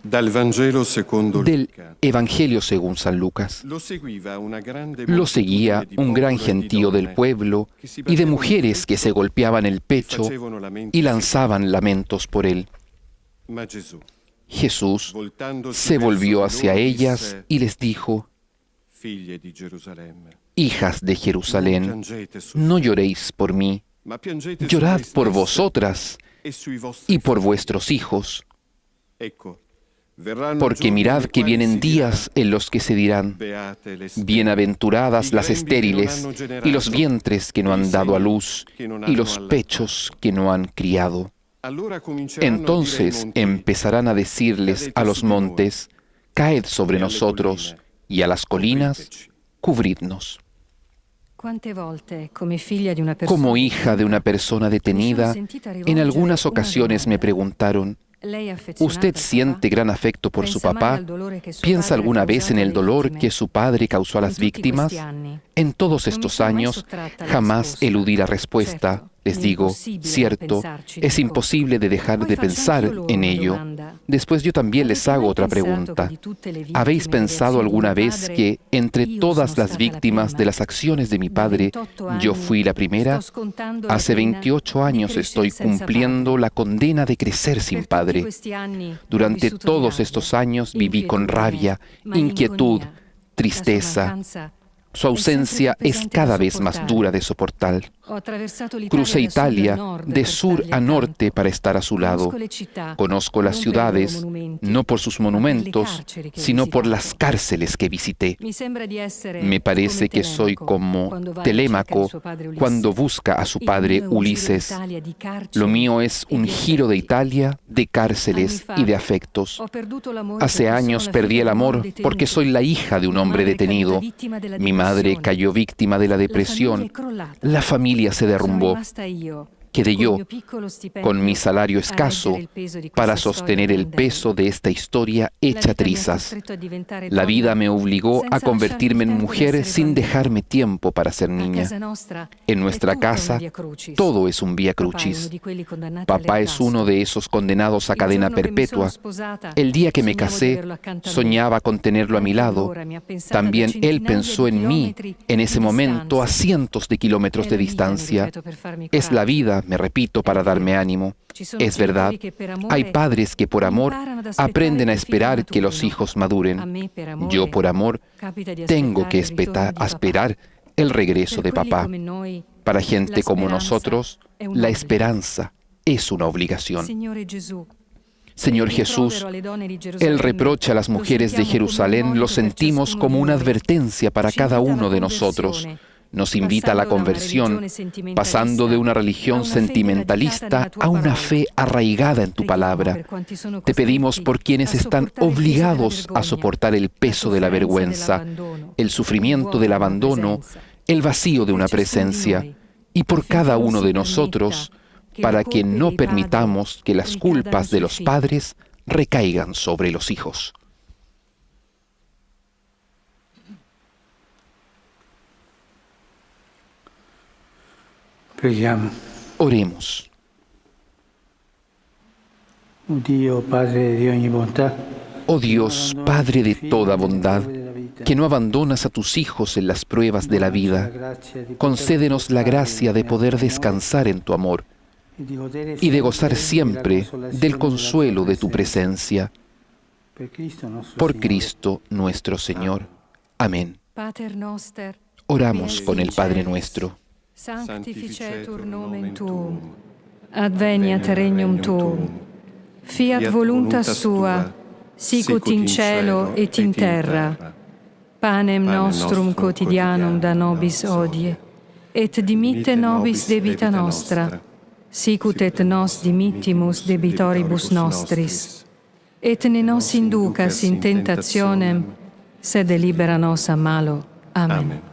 Dal Vangelo secondo Del Luca. Evangelio según San Lucas. Lo seguía Un gran gentío del pueblo y de mujeres que se golpeaban el pecho y lanzaban lamentos por él. Jesús se volvió hacia ellas y les dijo: Hijas de Jerusalén, no lloréis por mí, llorad por vosotras y por vuestros hijos. Porque mirad que vienen días en los que se dirán: bienaventuradas las estériles, y los vientres que no han dado a luz, y los pechos que no han criado. Entonces empezarán a decirles a los montes: caed sobre nosotros, y a las colinas: cubridnos. Como hija de una persona detenida, en algunas ocasiones me preguntaron: ¿usted siente gran afecto por su papá? ¿Piensa alguna vez en el dolor que su padre causó a las víctimas? En todos estos años jamás eludí la respuesta. Les digo, cierto, es imposible de dejar de pensar en ello. Después yo también les hago otra pregunta. ¿Habéis pensado alguna vez que entre todas las víctimas de las acciones de mi padre, yo fui la primera? Hace 28 años estoy cumpliendo la condena de crecer sin padre. Durante todos estos años viví con rabia, inquietud, tristeza. Su ausencia es cada vez más dura de soportar. Crucé Italia de sur a norte para estar a su lado. Conozco las ciudades, no por sus monumentos, sino por las cárceles que visité. Me parece que soy como Telémaco cuando busca a su padre Ulises. Lo mío es un giro de Italia, de cárceles y de afectos. Hace años perdí el amor porque soy la hija de un hombre detenido. Mi madre cayó víctima de la depresión. La familia se derrumbó. Quedé yo, con mi salario escaso, para sostener el peso de esta historia hecha trizas. La vida me obligó a convertirme en mujer sin dejarme tiempo para ser niña. En nuestra casa, todo es un vía crucis. Papá es uno de esos condenados a cadena perpetua. El día que me casé, soñaba con tenerlo a mi lado. También él pensó en mí en ese momento a cientos de kilómetros de distancia. Es la vida, me repito, para darme ánimo. Es verdad, hay padres que por amor aprenden a esperar que los hijos maduren. Yo por amor tengo que esperar el regreso de papá. Para gente como nosotros, la esperanza es una obligación. Señor Jesús, el reproche a las mujeres de Jerusalén lo sentimos como una advertencia para cada uno de nosotros. Nos invita a la conversión, pasando de una religión sentimentalista a una fe arraigada en tu palabra. Te pedimos por quienes están obligados a soportar el peso de la vergüenza, el sufrimiento del abandono, el vacío de una presencia, y por cada uno de nosotros, para que no permitamos que las culpas de los padres recaigan sobre los hijos. Preghiamo. Oremos. Dio, Padre di ogni bontà, Oh Dios, Padre de toda bondad, que no abandonas a tus hijos en las pruebas de la vida, concédenos la gracia de poder descansar en tu amor y de gozar siempre del consuelo de tu presencia. Por Cristo nuestro Señor. Amén. Pater noster, Oramos con el Padre nuestro. sanctificetur nomen tuum, adveniat regnum tuum, fiat voluntas tua, sicut in cielo et in terra. Panem nostrum quotidianum da nobis hodie, et dimitte nobis debita nostra, sicut et nos dimittimus debitoribus nostris. Et ne nos inducas in tentationem, sed libera nos a malo. Amen.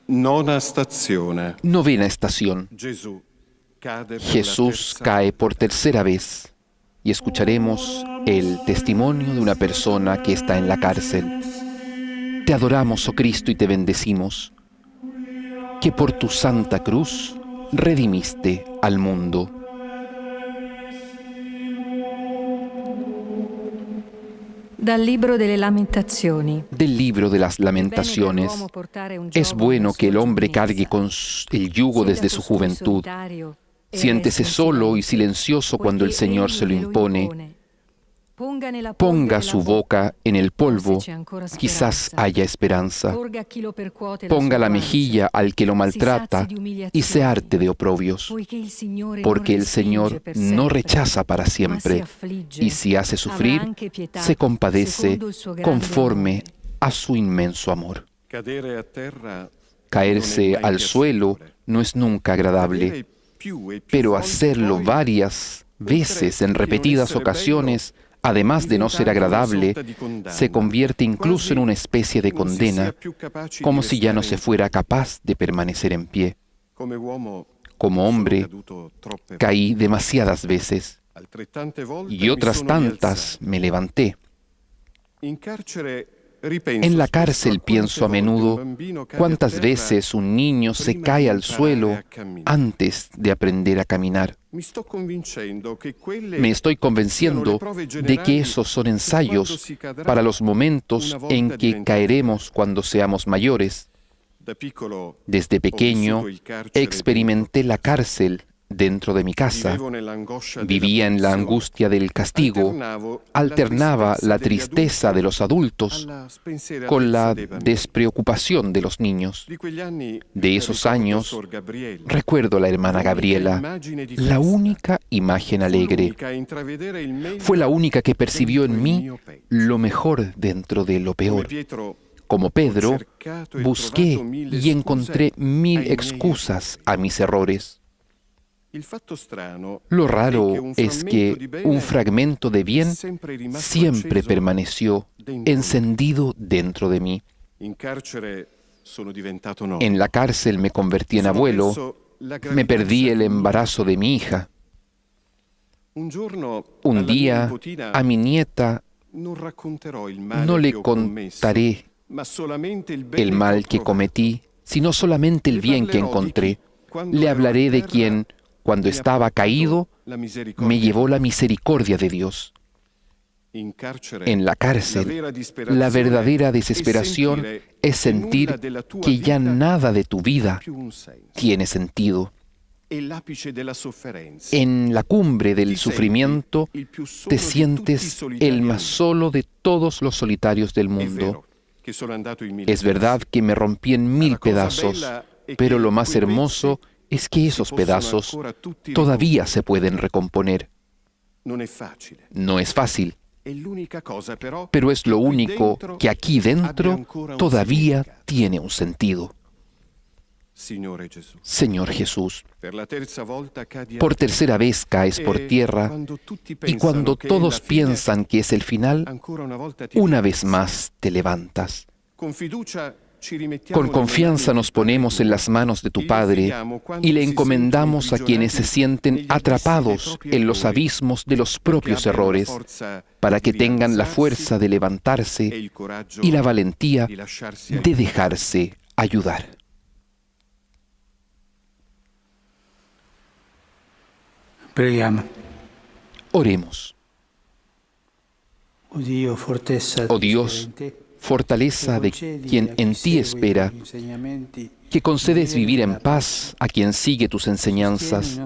Nona stazione. Novena estación. Gesù cade per la Jesús terza cae por tercera vez y escucharemos el testimonio de una persona que está en la cárcel. Te adoramos, oh Cristo, y te bendecimos, que por tu santa cruz redimiste al mundo. Dal libro delle Lamentazioni. Del libro de las Lamentaciones. Es bueno que el hombre cargue con el yugo desde su juventud. Siéntese solo y silencioso cuando el Señor se lo impone. Ponga su boca en el polvo, quizás haya esperanza. Ponga la mejilla al que lo maltrata y se harte de oprobios, porque el Señor no rechaza para siempre, y si hace sufrir, se compadece conforme a su inmenso amor. cadere a terra Caerse al suelo no es nunca agradable, pero hacerlo varias veces en repetidas ocasiones, además de no ser agradable, se convierte incluso en una especie de condena, como si ya no se fuera capaz de permanecer en pie. Como hombre, caí demasiadas veces y otras tantas me levanté. En la cárcel pienso a menudo cuántas veces un niño se cae al suelo antes de aprender a caminar. Me estoy convenciendo de que esos son ensayos para los momentos en que caeremos cuando seamos mayores. Desde pequeño experimenté la cárcel dentro de mi casa. Vivía en la angustia del castigo, alternaba la tristeza de los adultos con la despreocupación de los niños. De esos años, recuerdo a la hermana Gabriela, la única imagen alegre. Fue la única que percibió en mí lo mejor dentro de lo peor. Como Pedro, busqué y encontré 1000 excusas a mis errores. Lo raro es que un fragmento de bien siempre permaneció encendido dentro de mí. En la cárcel me convertí en abuelo, me perdí el embarazo de mi hija. Un día a mi nieta no le contaré el mal que cometí, sino solamente el bien que encontré. Le hablaré de quien, cuando estaba caído, me llevó la misericordia de Dios. En la cárcel, la verdadera desesperación es sentir que ya nada de tu vida tiene sentido. En la cumbre del sufrimiento te sientes el más solo de todos los solitarios del mundo. Es verdad que me rompí en 1000 pedazos, pero lo más hermoso es que esos pedazos todavía se pueden recomponer. No es fácil, pero es lo único que aquí dentro todavía tiene un sentido. Señor Jesús, por tercera vez caes por tierra y cuando todos piensan que es el final, una vez más te levantas. Con confianza nos ponemos en las manos de tu Padre y le encomendamos a quienes se sienten atrapados en los abismos de los propios errores, para que tengan la fuerza de levantarse y la valentía de dejarse ayudar. Preghiamo. Oremos. O Dio, fortezza Oh Dios, fortaleza de quien en ti espera, que concedes vivir en paz a quien sigue tus enseñanzas,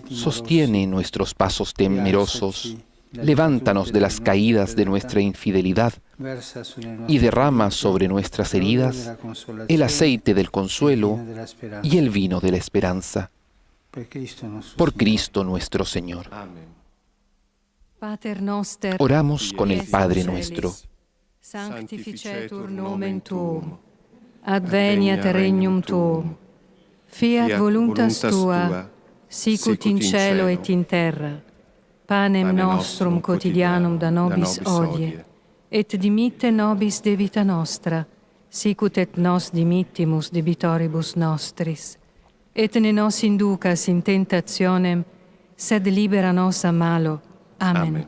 sostiene nuestros pasos temerosos, levántanos de las caídas de nuestra infidelidad y derrama sobre nuestras heridas el aceite del consuelo y el vino de la esperanza. Por Cristo nuestro Señor. Pater noster, Oramos con el Padre nuestro. sanctificetur nomen tuum, adveniat regnum tuum, fiat voluntas tua, sicut in cielo et in terra. Panem nostrum quotidianum da nobis hodie, et dimitte nobis debita nostra, sicut et nos dimittimus debitoribus nostris. Et ne nos inducas in tentationem, sed libera nos a malo. Amen.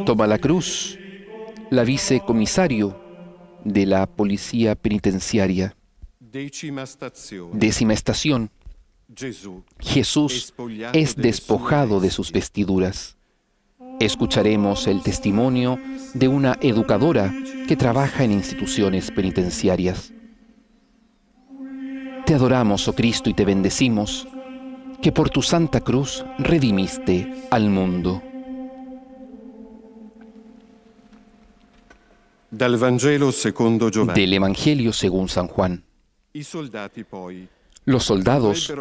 Toma la cruz, la vicecomisario de la Policía Penitenciaria. Décima estación. Jesús es despojado de sus vestiduras. Escucharemos el testimonio de una educadora que trabaja en instituciones penitenciarias. Te adoramos, oh Cristo, y te bendecimos, que por tu santa cruz redimiste al mundo. Dal Vangelo secondo Giovanni. Del Evangelio según San Juan. I soldati poi, Los soldados,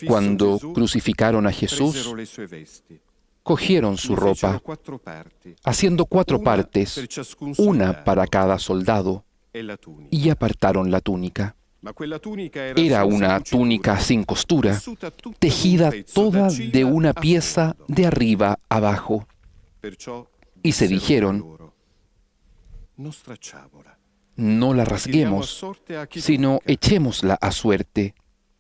cuando crucificaron a Jesús, presero le sue vesti, cogieron su ne ropa, fecero 4 parti, haciendo 4 una partes, per ciascun una soldato, para cada soldado, e la tunica. y apartaron la túnica. Ma quella tunica Era senza una cucitura, túnica sin costura, tessuta tutta tejida d'un pezzo toda da ciglia de una a pieza fondo. de arriba abajo. Perciò Y se dissero dijeron, tra loro, non stracciamola, no la tiriamo a rasguemos, sorte a chi sino tocca. echémosla a suerte,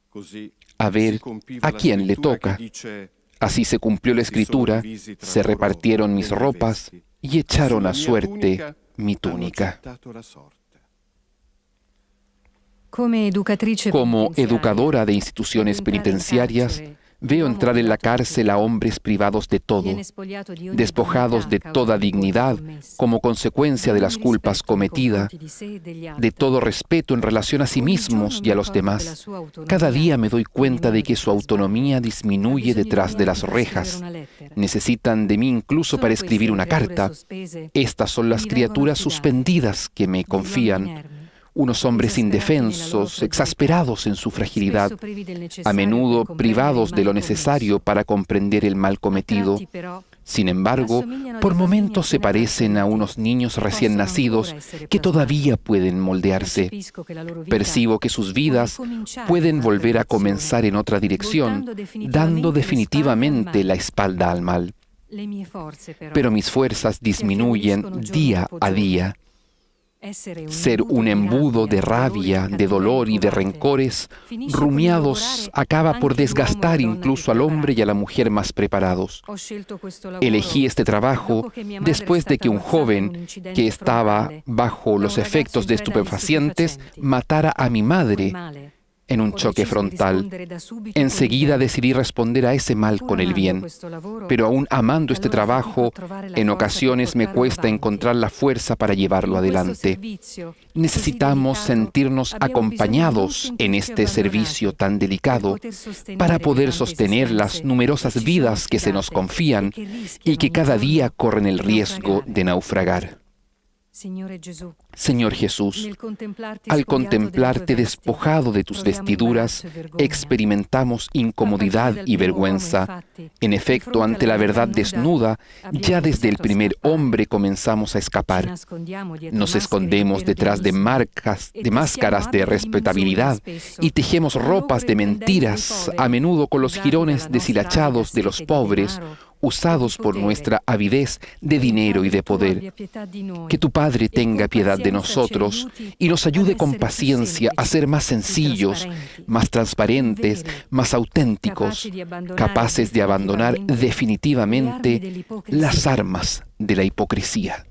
Così a ver si compiva a la quién le scrittura toca. che dice, Así se cumplió la escritura, se repartieron mis ropas y echaron a suerte mi túnica. Como educadora de instituciones penitenciarias, veo entrar en la cárcel a hombres privados de todo, despojados de toda dignidad como consecuencia de las culpas cometidas, de todo respeto en relación a sí mismos y a los demás. Cada día me doy cuenta de que su autonomía disminuye detrás de las rejas. Necesitan de mí incluso para escribir una carta. Estas son las criaturas suspendidas que me confían. Unos hombres indefensos, exasperados en su fragilidad, a menudo privados de lo necesario para comprender el mal cometido. Sin embargo, por momentos se parecen a unos niños recién nacidos que todavía pueden moldearse. Percibo que sus vidas pueden volver a comenzar en otra dirección, dando definitivamente la espalda al mal. Pero mis fuerzas disminuyen día a día. Ser un embudo de rabia, de dolor y de rencores rumiados acaba por desgastar incluso al hombre y a la mujer más preparados. Elegí este trabajo después de que un joven que estaba bajo los efectos de estupefacientes matara a mi madre en un choque frontal. Enseguida decidí responder a ese mal con el bien. Pero aún amando este trabajo, en ocasiones me cuesta encontrar la fuerza para llevarlo adelante. Necesitamos sentirnos acompañados en este servicio tan delicado para poder sostener las numerosas vidas que se nos confían y que cada día corren el riesgo de naufragar. Señor Jesús, al contemplarte despojado de tus vestiduras, experimentamos incomodidad y vergüenza. En efecto, ante la verdad desnuda, ya desde el primer hombre comenzamos a escapar. Nos escondemos detrás de máscaras de respetabilidad y tejemos ropas de mentiras, a menudo con los jirones deshilachados de los pobres, usados por nuestra avidez de dinero y de poder. Que tu Padre tenga piedad de nosotros y nos ayude con paciencia a ser más sencillos, más transparentes, más auténticos, capaces de abandonar definitivamente las armas de la hipocresía.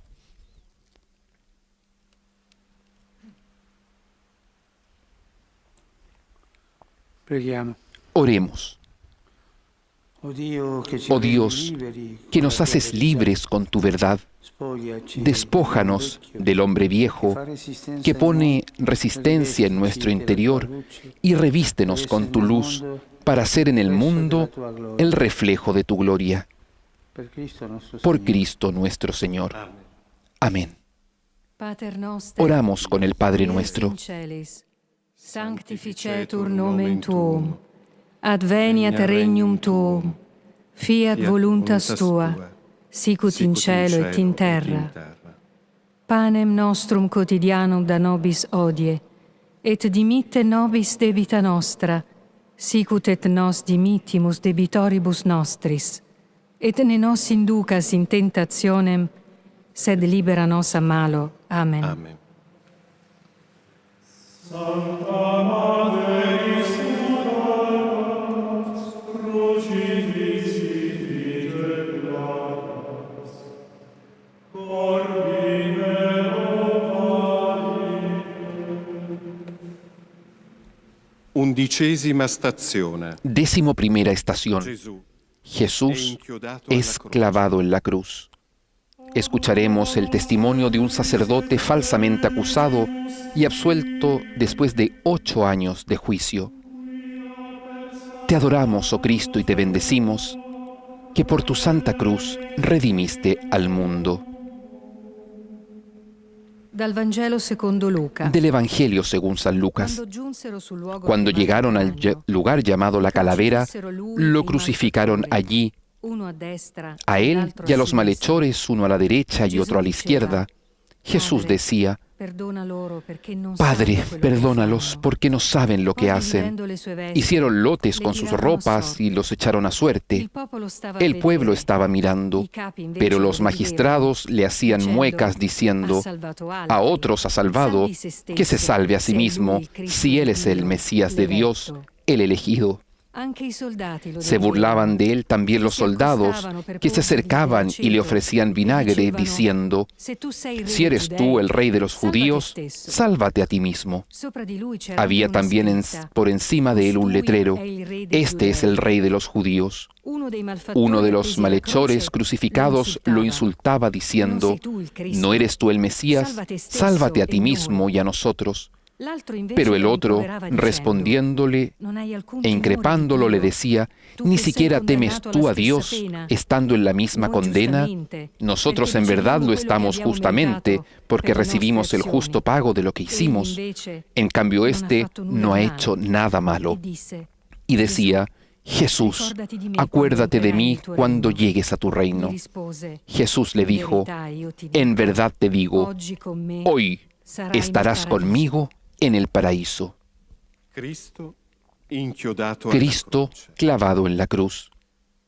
Preghiamo. Oremos. Oh Dios, que nos haces libres con tu verdad, despójanos del hombre viejo que pone resistencia en nuestro interior y revístenos con tu luz para ser en el mundo el reflejo de tu gloria. Por Cristo nuestro Señor. Amén. Oramos con el Padre nuestro. Sanctificetur nomen tuum. Adveniat regnum tuum, fiat voluntas tua, sicut in cielo et in terra. Panem nostrum quotidianum da nobis hodie, et dimitte nobis debita nostra, sicut et nos dimittimus debitoribus nostris. Et ne nos inducas in tentationem, sed libera nos a malo. Amen. Amen. Sancta Mater crucifixi fide placas, Corvine opari. 11ª stazione. 11ª estación. Gesù Jesús es clavado en la cruz. Escucharemos el testimonio de un sacerdote falsamente acusado y absuelto después de 8 años de juicio. Te adoramos, oh Cristo, y te bendecimos, que por tu santa cruz redimiste al mundo. Dal Vangelo secondo Luca. Del Evangelio según San Lucas. Cuando llegaron al lugar llamado la Calavera, lo crucificaron allí, a él y a los malhechores, uno a la derecha y otro a la izquierda. Jesús decía: Padre, perdónalos porque no saben lo que hacen. Hicieron lotes con sus ropas y los echaron a suerte. El pueblo estaba mirando, pero los magistrados le hacían muecas diciendo: a otros ha salvado, que se salve a sí mismo, si él es el Mesías de Dios, el elegido. Se burlaban de él también los soldados, que se acercaban y le ofrecían vinagre, diciendo: si eres tú el rey de los judíos, sálvate a ti mismo. Había también por encima de él un letrero: este es el rey de los judíos. Uno de los malhechores crucificados lo insultaba diciendo: ¿no eres tú el Mesías? Sálvate a ti mismo y a nosotros. Pero el otro, respondiéndole e increpándolo, le decía: ¿ni siquiera temes tú a Dios, estando en la misma condena? Nosotros en verdad lo estamos justamente, porque recibimos el justo pago de lo que hicimos. En cambio, éste no ha hecho nada malo. Y decía: Jesús, acuérdate de mí cuando llegues a tu reino. Jesús le dijo: en verdad te digo, hoy estarás conmigo en el paraíso. Cristo inchiodato alla Cristo croce. clavado en la cruz.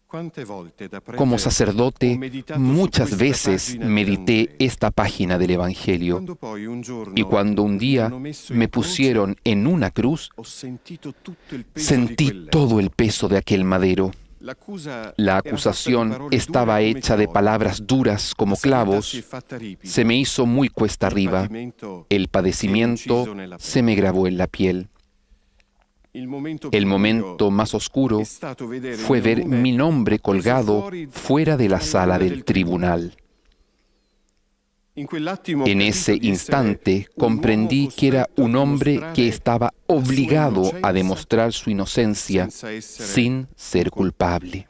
Quante volte da prete Como ho sacerdote, meditato muchas su questa veces pagina medité grande. esta página del Evangelio. Quando poi un giorno Y cuando un día mi hanno messo me in croce, pusieron en una cruz, ho sentito tutto il peso di sentí quel todo el peso de aquel madero. L'accusa La era fatta di acusación parole estaba dure come hecha de chiodi. palabras duras como La sanità clavos. si è fatta ripida. Se me hizo muy cuesta Il arriba. patimento El si è padecimiento inciso nella pelle. se me grabó en la piel. Il momento El più momento buio más oscuro è stato vedere fue il mio ver nome mi nombre appeso colgado fuera de la dalle sala mura del tribunal. In quell'attimo En ho ese capito di essere instante un comprendí uomo que era costretto a un hombre dimostrare que estaba la sua obligado a innocenza demostrar su inocencia senza essere sin ser culpable.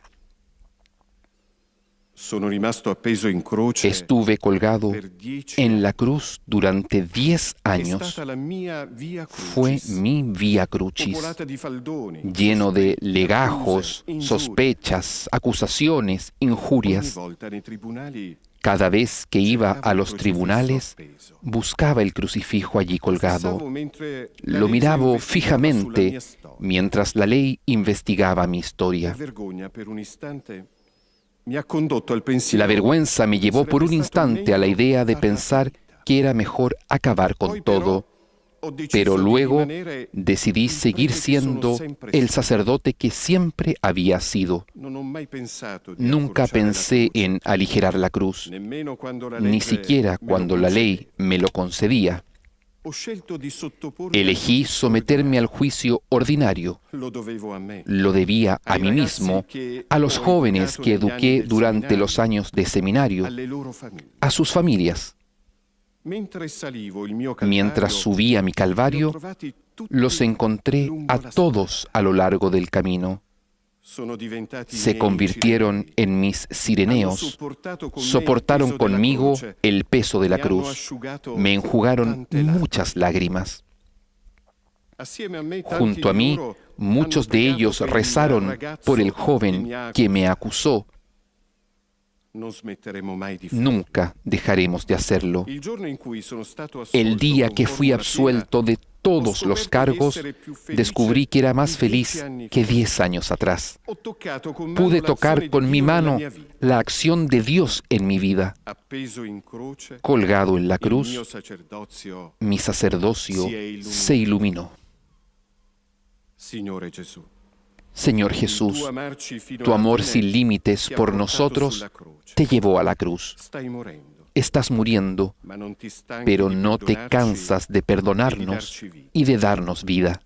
Sono rimasto appeso in croce Estuve colgado per 10 en la cruz durante 10 È años. stata la mia via Fue crucis, mi vía crucis, popolata di faldoni, lleno de sospetti, legajos, accuse, ingiurie. sospechas, acusaciones, Ogni injurias. volta nei tribunali Cada vez que iba cercavo a il los crocifisso tribunales, appeso. buscaba el crucifijo allí colgado. Fissavo mentre la Lo legge miraba investigava sulla fijamente mia storia. mientras la ley investigaba mi La historia. vergogna per un istante mi ha condotto al pensiero. La vergüenza me llevó por un Sarebbe stato instante a la meglio idea de farla pensar finita. que era mejor acabar Poi con però todo, ho deciso pero di luego rimanere decidí il seguir prete che sono siendo sempre el stato. sacerdote que siempre había sido. Non ho mai pensato di Nunca accorciare la pensé croce, en aligerar la cruz, nemmeno quando la ni legge siquiera me lo cuando la ley concedeva. me lo concedía. Ho scelto di sottopormi al Elegí giudizio someterme al ordinario. juicio ordinario. Lo dovevo a me. Lo debía a Ai mí ragazzi mismo, che a los ho jóvenes educato que negli anni eduqué del durante los seminario, años de seminario, alle loro famiglie. a sus familias. Mentre salivo il mio Mientras calvario, subía mi li ho calvario, trovati tutti los encontré lungo a la todos a lo largo del camino. Sono diventati i Se miei convirtieron cirenei. en mis Hanno sireneos, sopportato con me il soportaron peso della conmigo croce, el peso de la mi hanno cruz, asciugato me enjugaron tante lacrime. muchas lágrimas. Assieme a me, tanti Junto a di mí, loro muchos hanno de pregato ellos per il rezaron ragazzo por el che joven mi ha que me accusato. acusó. Non smetteremo mai di farlo. Nunca dejaremos de hacerlo. Il giorno in cui sono stato assolto El día con que fui formula absuelto de piena, todos ho los scoperto di cargos, essere più felice descubrí que era más di 10 feliz anni que fa. 10 años atrás. Ho toccato con mano Pude l'azione tocar di con mi Dio nella mano mia vita. la acción de Dios en mi vida. Appeso in croce, Colgado en la il mio cruz, sacerdozio, mi sacerdocio se iluminó. Signore Gesù. Señor Il Jesús, tuo amarci fino tu alla amor fine sin límites ti ha por portato nosotros sulla croce. te llevó a la cruz. Stai morendo, Estás muriendo, ma non ti stanchi pero di no te perdonarci cansas de e di perdonarnos darci vita. y de darnos vida.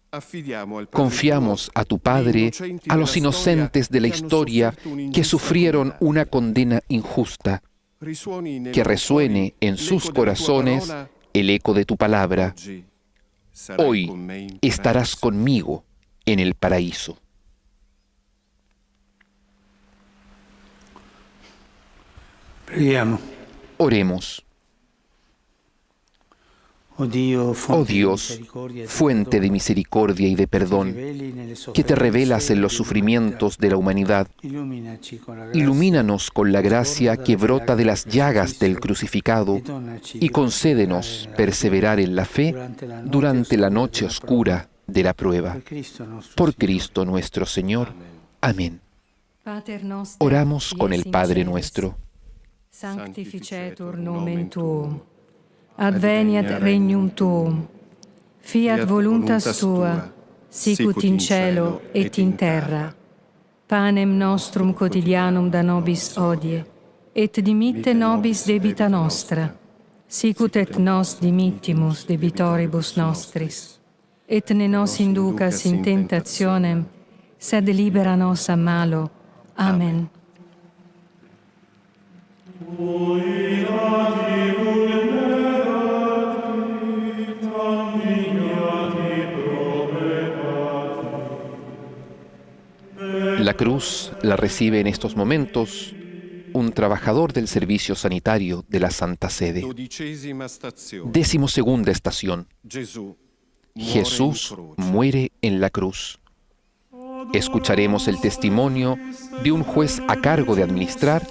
Affidiamo al Padre Confiamos tuo a tu gli Padre, innocenti a los della inocentes de la storia che hanno historia sofferto que un'ingiusta sufrieron condanna. una condena injusta, Risuoni nei que loro resuene cuori en l'eco sus della tua corazones parola. el eco de tu palabra. Oggi sarai Hoy con me in estarás paradiso. conmigo en el paraíso. Preghiamo. Oremos. Oh Dios, Fuente de misericordia y de perdón, que te revelas en los sufrimientos de la humanidad, ilumínanos con la gracia que brota de las llagas del crucificado y concédenos perseverar en la fe durante la noche oscura de la prueba. Por Cristo nuestro Señor. Amén. Pater noster, Oramos con qui es el in Padre celis, nuestro. Sanctificetur nomen tuum. Adveniat regnum tuum. Fiat Fiat voluntas voluntas tua, tua, sicut in cielo et in terra. Panem nostrum quotidianum da nobis hodie, et dimitte nobis debita nostra, sicut et nos dimittimus debitoribus nostris. Et ne nos inducas in tentationem, sed libera nos a malo. Amen. La cruz la recibe en estos momentos un trabajador del servicio sanitario de la Santa Sede. 12ª stazione. 12ª estación. Gesù Jesús muore in croce. muere en la cruz. Escucharemos el testimonio de un juez a cargo de administrar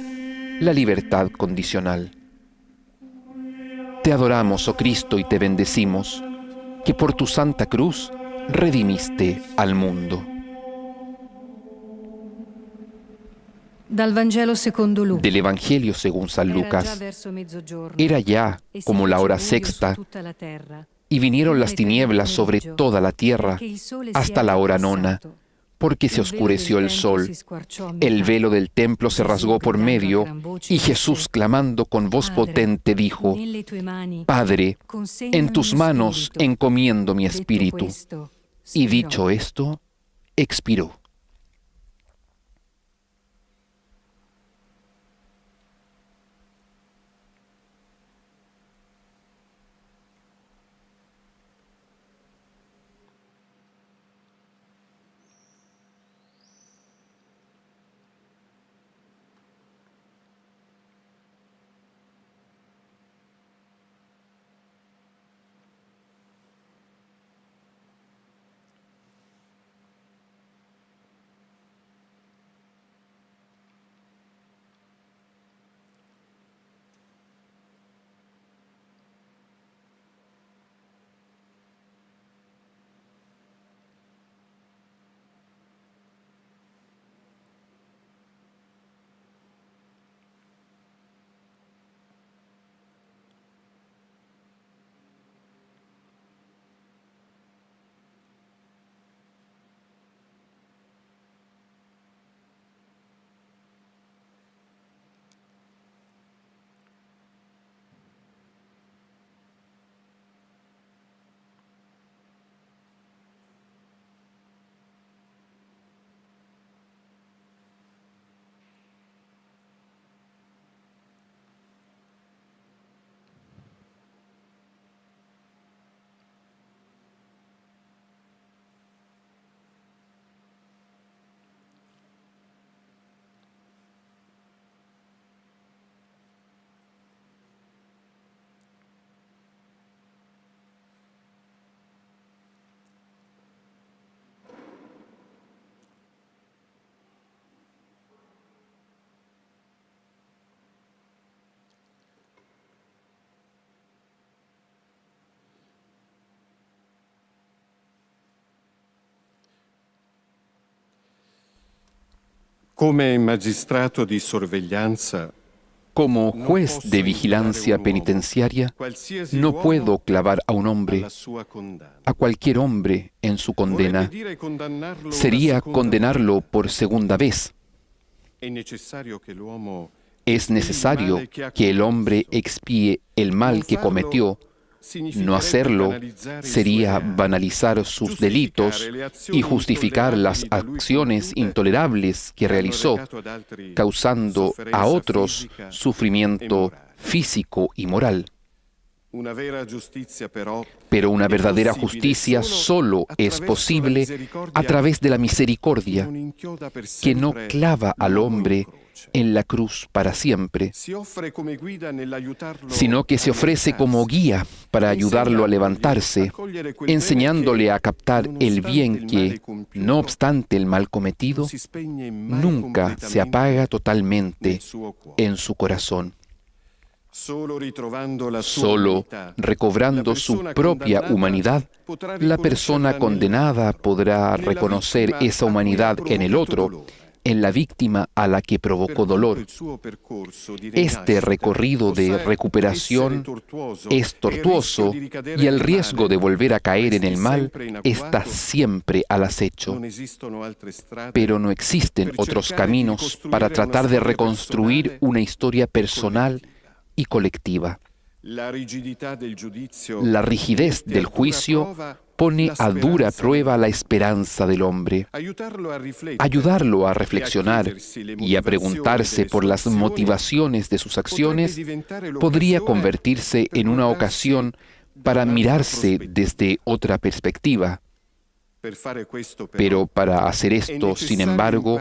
la libertad condicional. Te adoramos, oh Cristo, y te bendecimos, que por tu santa cruz redimiste al mundo. Dal Vangelo secondo Luca. Del Evangelio según San Era già Lucas. verso mezzogiorno, Era ya e si como la fece hora buio sexta, su tutta la terra, y vinieron fino las ai primi tinieblas sobre pomeriggio, toda la tierra perché il sole hasta si la era hora nona, abbassato. porque se Il velo del oscureció el templo sol. si squarciò a El metà. velo del templo se Gesù, rasgó por gridando a medio, gran voce, y Jesús, disse: clamando con voz Padre, potente, dijo: nelle tue mani Padre, consegno en il tus mio manos spirito. encomiendo mi Detto espíritu. questo, Y spirò. dicho esto, expiró. Come magistrato di sorveglianza, Como juez de vigilancia penitenciaria, qualsiasi no uomo puedo clavar a un hombre, alla sua condanna. a cualquier hombre en su condena. Vorrebbe dire condannarlo una Sería seconda condenarlo volta. por segunda vez. È necessario che l'uomo Es necesario que el hombre expíe el mal que cometió. No hacerlo sería banalizar sus delitos y justificar las acciones intolerables que realizó, causando a otros sufrimiento físico y moral. Pero una verdadera justicia solo es posible a través de la misericordia, que no clava al hombre en la cruz para siempre, sino que se ofrece como guía para ayudarlo a levantarse, enseñándole a captar el bien que, no obstante el mal cometido, nunca se apaga totalmente en su corazón. Solo recobrando su propia humanidad, la persona condenada podrá reconocer esa humanidad en el otro, en la víctima a la que provocó dolor. Este recorrido de recuperación es tortuoso y el riesgo de volver a caer en el mal está siempre al acecho. Pero no existen otros caminos para tratar de reconstruir una historia personal y colectiva. La rigidez del juicio pone a dura prueba la esperanza del hombre. Ayudarlo a reflexionar y a preguntarse por las motivaciones de sus acciones podría convertirse en una ocasión para mirarse desde otra perspectiva. Pero para hacer esto, sin embargo,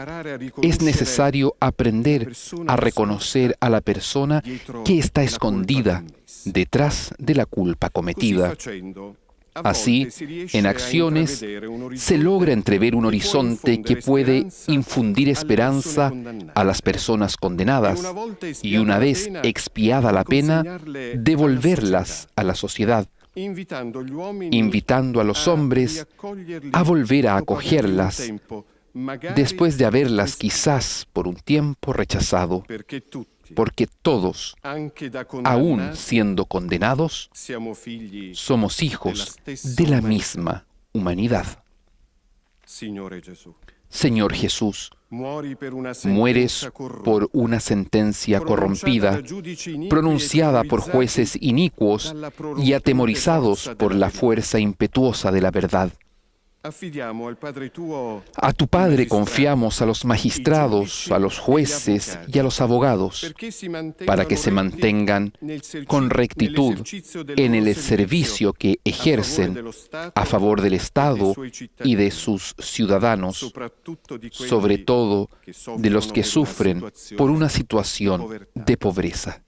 es necesario aprender a reconocer a la persona que está escondida detrás de la culpa cometida. Así, en acciones, se logra entrever un horizonte que puede infundir esperanza a las personas condenadas y, una vez expiada la pena, devolverlas a la sociedad, invitando a los hombres a volver a acogerlas después de haberlas quizás por un tiempo rechazado, porque todos, aún siendo condenados, somos hijos de la misma humanidad. Señor Jesús, mueres por una sentencia corrompida, pronunciada por jueces inicuos y atemorizados por la fuerza impetuosa de la verdad. A tu Padre confiamos a los magistrados, a los jueces y a los abogados, para que se mantengan con rectitud en el servicio que ejercen a favor del Estado y de sus ciudadanos, sobre todo de los que sufren por una situación de pobreza.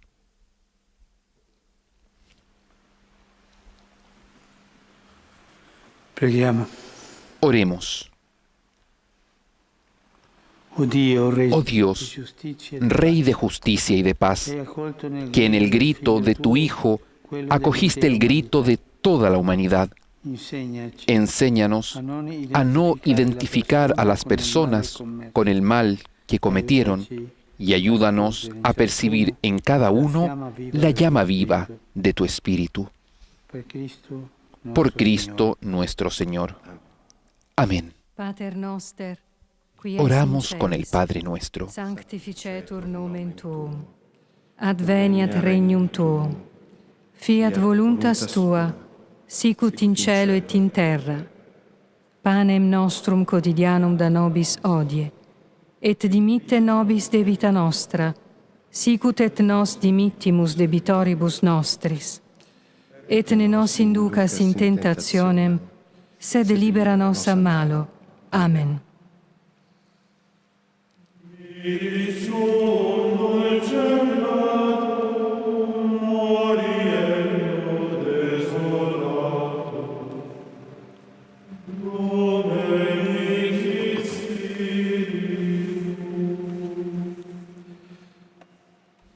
Preghiamo. Oremos. Oh Dios, Rey de justicia y de paz, que en el grito de tu Hijo acogiste el grito de toda la humanidad. Enséñanos a no identificar a las personas con el mal que cometieron y ayúdanos a percibir en cada uno la llama viva de tu Espíritu. Por Cristo nuestro Señor. Amén. Pater noster, qui es Oramos in con el celis, Padre nuestro. sanctificetur nomen tuum. Adveniat regnum tuum. Fiat voluntas tua, sicut in cielo et in terra. Panem nostrum quotidianum da nobis hodie, et dimitte nobis debita nostra, sicut et nos dimittimus debitoribus nostris. Et ne nos inducas in tentationem, sed libera nos a malo. Amen.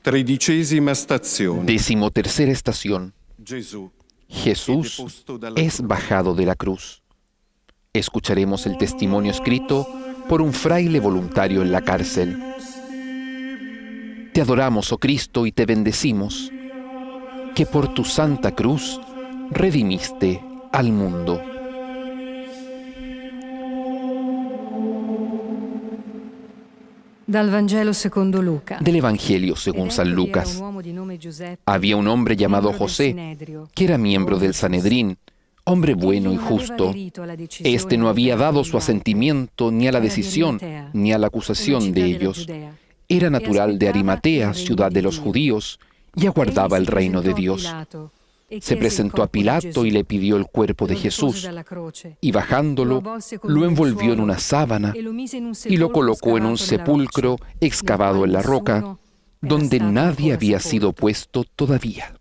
Tredicesima stazione. 13ª estación. Gesù Jesús es bajado de la cruz. Escucharemos el testimonio escrito por un fraile voluntario en la cárcel. Te adoramos, oh Cristo, y te bendecimos, que por tu santa cruz redimiste al mundo. Dal Vangelo secondo Luca. Del Evangelio según San Lucas. Había un hombre llamado José, que era miembro del Sanedrín, hombre bueno y justo. Este no había dado su asentimiento ni a la decisión ni a la acusación de ellos. Era natural de Arimatea, ciudad de los judíos, y aguardaba el reino de Dios. Se presentó a Pilato y le pidió el cuerpo de Jesús, y bajándolo, lo envolvió en una sábana y lo colocó en un sepulcro excavado en la roca, donde nadie había sido puesto todavía.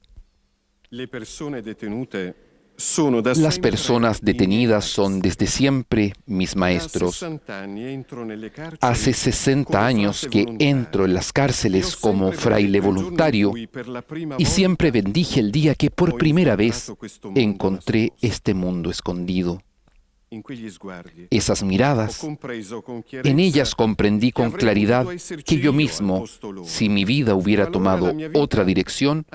Las personas detenidas son desde siempre mis maestros. Hace 60 años que entro en las cárceles como fraile voluntario y siempre bendije el día que por primera vez encontré este mundo escondido. Esas miradas, en ellas comprendí con claridad que yo mismo, si mi vida hubiera tomado otra dirección,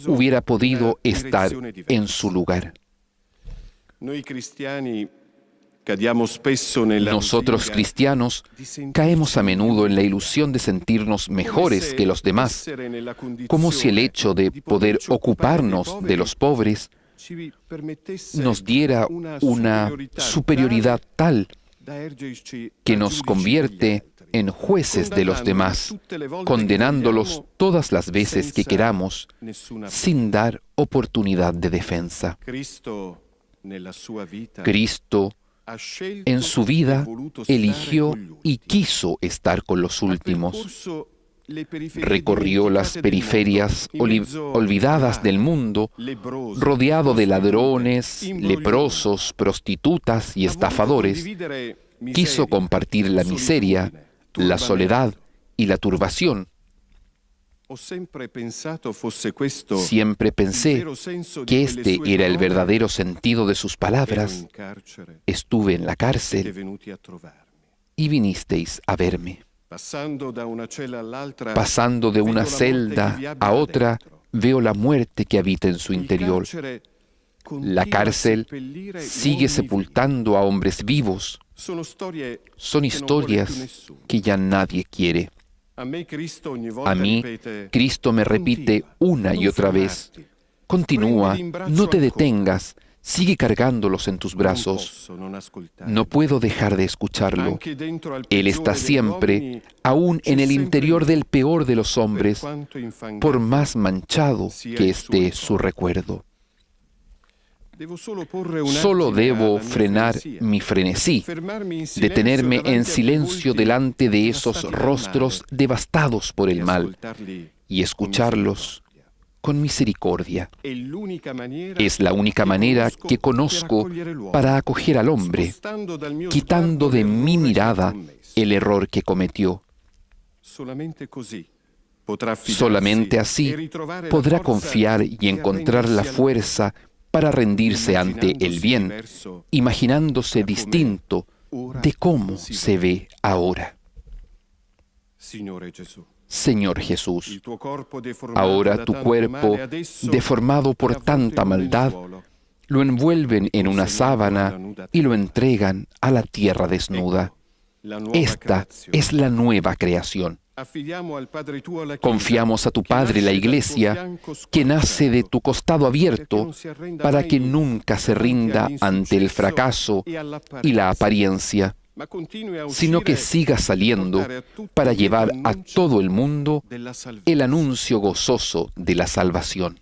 hubiera podido estar en su lugar. Nosotros cristianos caemos a menudo en la ilusión de sentirnos mejores que los demás, como si el hecho de poder ocuparnos de los pobres nos diera una superioridad tal que nos convierte en jueces de los demás, condenándolos todas las veces que queramos, sin dar oportunidad de defensa. Cristo, en su vida, eligió y quiso estar con los últimos. Recorrió las periferias olvidadas del mundo, rodeado de ladrones, leprosos, prostitutas y estafadores. Quiso compartir la miseria, la soledad y la turbación. Siempre pensé que este era el verdadero sentido de sus palabras. Estuve en la cárcel y vinisteis a verme. Pasando de una celda a otra, veo la muerte que habita en su interior. La cárcel sigue sepultando a hombres vivos. Son historias que ya nadie quiere. A mí, Cristo me repite una y otra vez: continúa, no te detengas, sigue cargándolos en tus brazos. No puedo dejar de escucharlo. Él está siempre, aún en el interior del peor de los hombres, por más manchado que esté su recuerdo. Solo debo frenar mi frenesí, detenerme en silencio delante de esos rostros devastados por el mal y escucharlos con misericordia. Es la única manera que conozco para acoger al hombre, quitando de mi mirada el error que cometió. Solamente así podrá confiar y encontrar la fuerza para rendirse ante el bien, imaginándose distinto de cómo se ve ahora. Señor Jesús, ahora tu cuerpo, deformado por tanta maldad, lo envuelven en una sábana y lo entregan a la tierra desnuda. Esta es la nueva creación. Confiamos a tu Padre, la Iglesia, que nace de tu costado abierto para que nunca se rinda ante el fracaso y la apariencia, sino que siga saliendo para llevar a todo el mundo el anuncio gozoso de la salvación.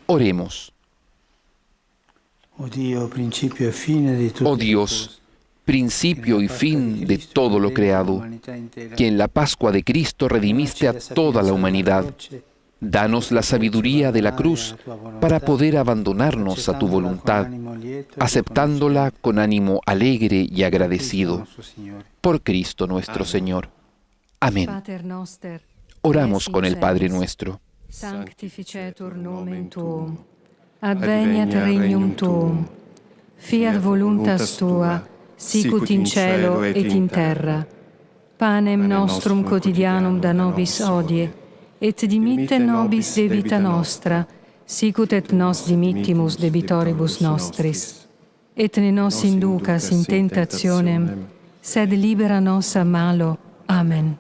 Oremos. Oh Dios, principio y fin de todo lo creado, que en la Pascua de Cristo redimiste a toda la humanidad. Danos la sabiduría de la cruz para poder abandonarnos a tu voluntad, aceptándola con ánimo alegre y agradecido. Por Cristo nuestro Señor. Amén. Oramos con el Padre nuestro. Sanctificetur nomen tuum. Adveniat regnum tuum, fiat voluntas tua, sicut in cielo et in terra. Panem nostrum quotidianum da nobis hodie, et dimitte nobis debita nostra, sicut et nos dimittimus debitoribus nostris. Et ne nos inducas in tentationem, sed libera nos a malo. Amen.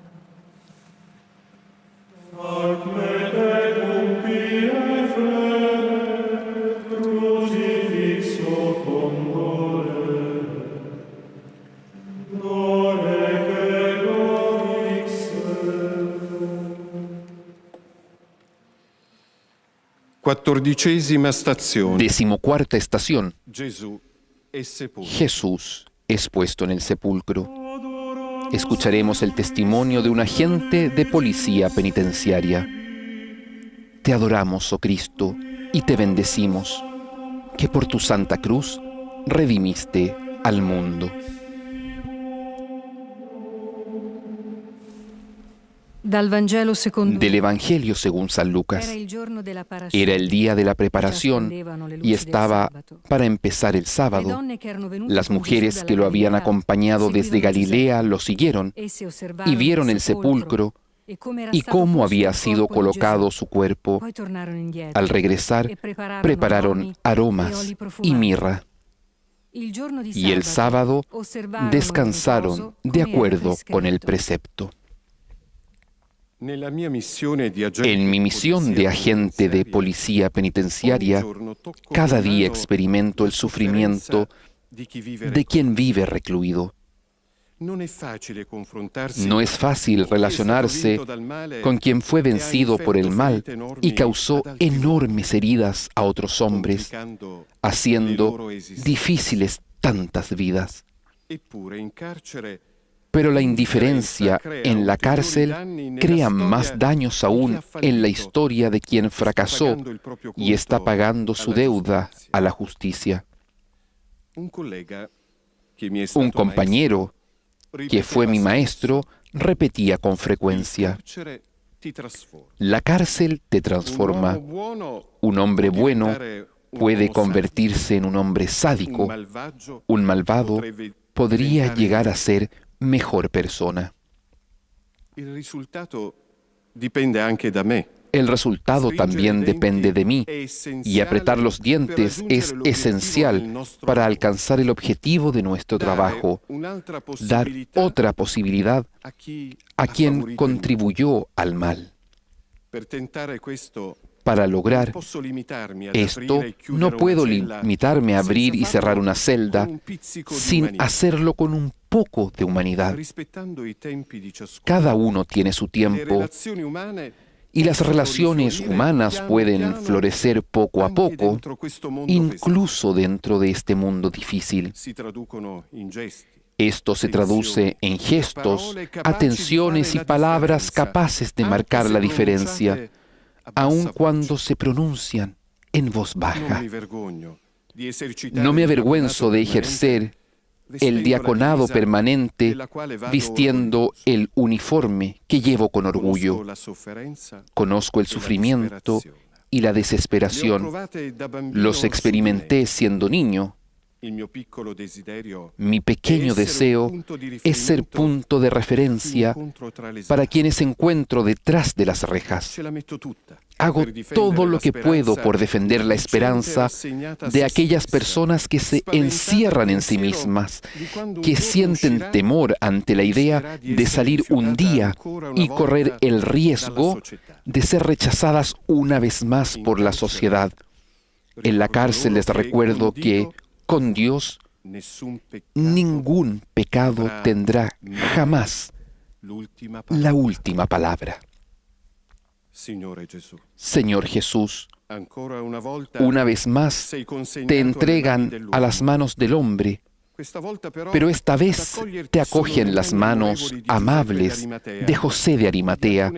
Crucifixo condole, dole che Quattordicesima stazione. 14ª estación. Gesù è sepolto. Jesús es puesto en el sepulcro. Escucharemos el testimonio de un agente de policía penitenciaria. Te adoramos, oh Cristo, y te bendecimos, que por tu santa cruz redimiste al mundo. Dal Vangelo secondo Del Evangelio según San Lucas. Era el día de la preparación y estaba para empezar el sábado. Las mujeres que lo habían acompañado desde Galilea lo siguieron y vieron el sepulcro y cómo había sido colocado su cuerpo. Al regresar, prepararon aromas y mirra. Y el sábado descansaron de acuerdo con el precepto. En mi misión de agente de policía penitenciaria, cada día experimento el sufrimiento de quien vive recluido. No es fácil relacionarse con quien fue vencido por el mal y causó enormes heridas a otros hombres, haciendo difíciles tantas vidas. Pero la indiferencia en la cárcel crea más daños aún en la historia de quien fracasó y está pagando su deuda a la justicia. Un compañero que fue mi maestro repetía con frecuencia: la cárcel te transforma. Un hombre bueno puede convertirse en un hombre sádico. Un malvado podría llegar a ser mejor persona. El resultado también depende de mí, y apretar los dientes es esencial para alcanzar el objetivo de nuestro trabajo, dar otra posibilidad a quien contribuyó al mal. Para lograr esto, no puedo limitarme a abrir y cerrar una celda sin hacerlo con un poco de humanidad. Cada uno tiene su tiempo y las relaciones humanas pueden florecer poco a poco, incluso dentro de este mundo difícil. Esto se traduce en gestos, atenciones y palabras capaces de marcar la diferencia, aun cuando se pronuncian en voz baja. No me avergüenzo de ejercer el diaconado permanente vistiendo el uniforme que llevo con orgullo. Conozco el sufrimiento y la desesperación. Los experimenté siendo niño. Mi pequeño deseo es ser punto de referencia para quienes encuentro detrás de las rejas. Hago todo lo que puedo por defender la esperanza de aquellas personas que se encierran en sí mismas, que sienten temor ante la idea de salir un día y correr el riesgo de ser rechazadas una vez más por la sociedad. En la cárcel les recuerdo que, con Dios, ningún pecado tendrá jamás la última palabra. Señor Jesús, una vez más te entregan a las manos del hombre, pero esta vez te acogen las manos amables de José de Arimatea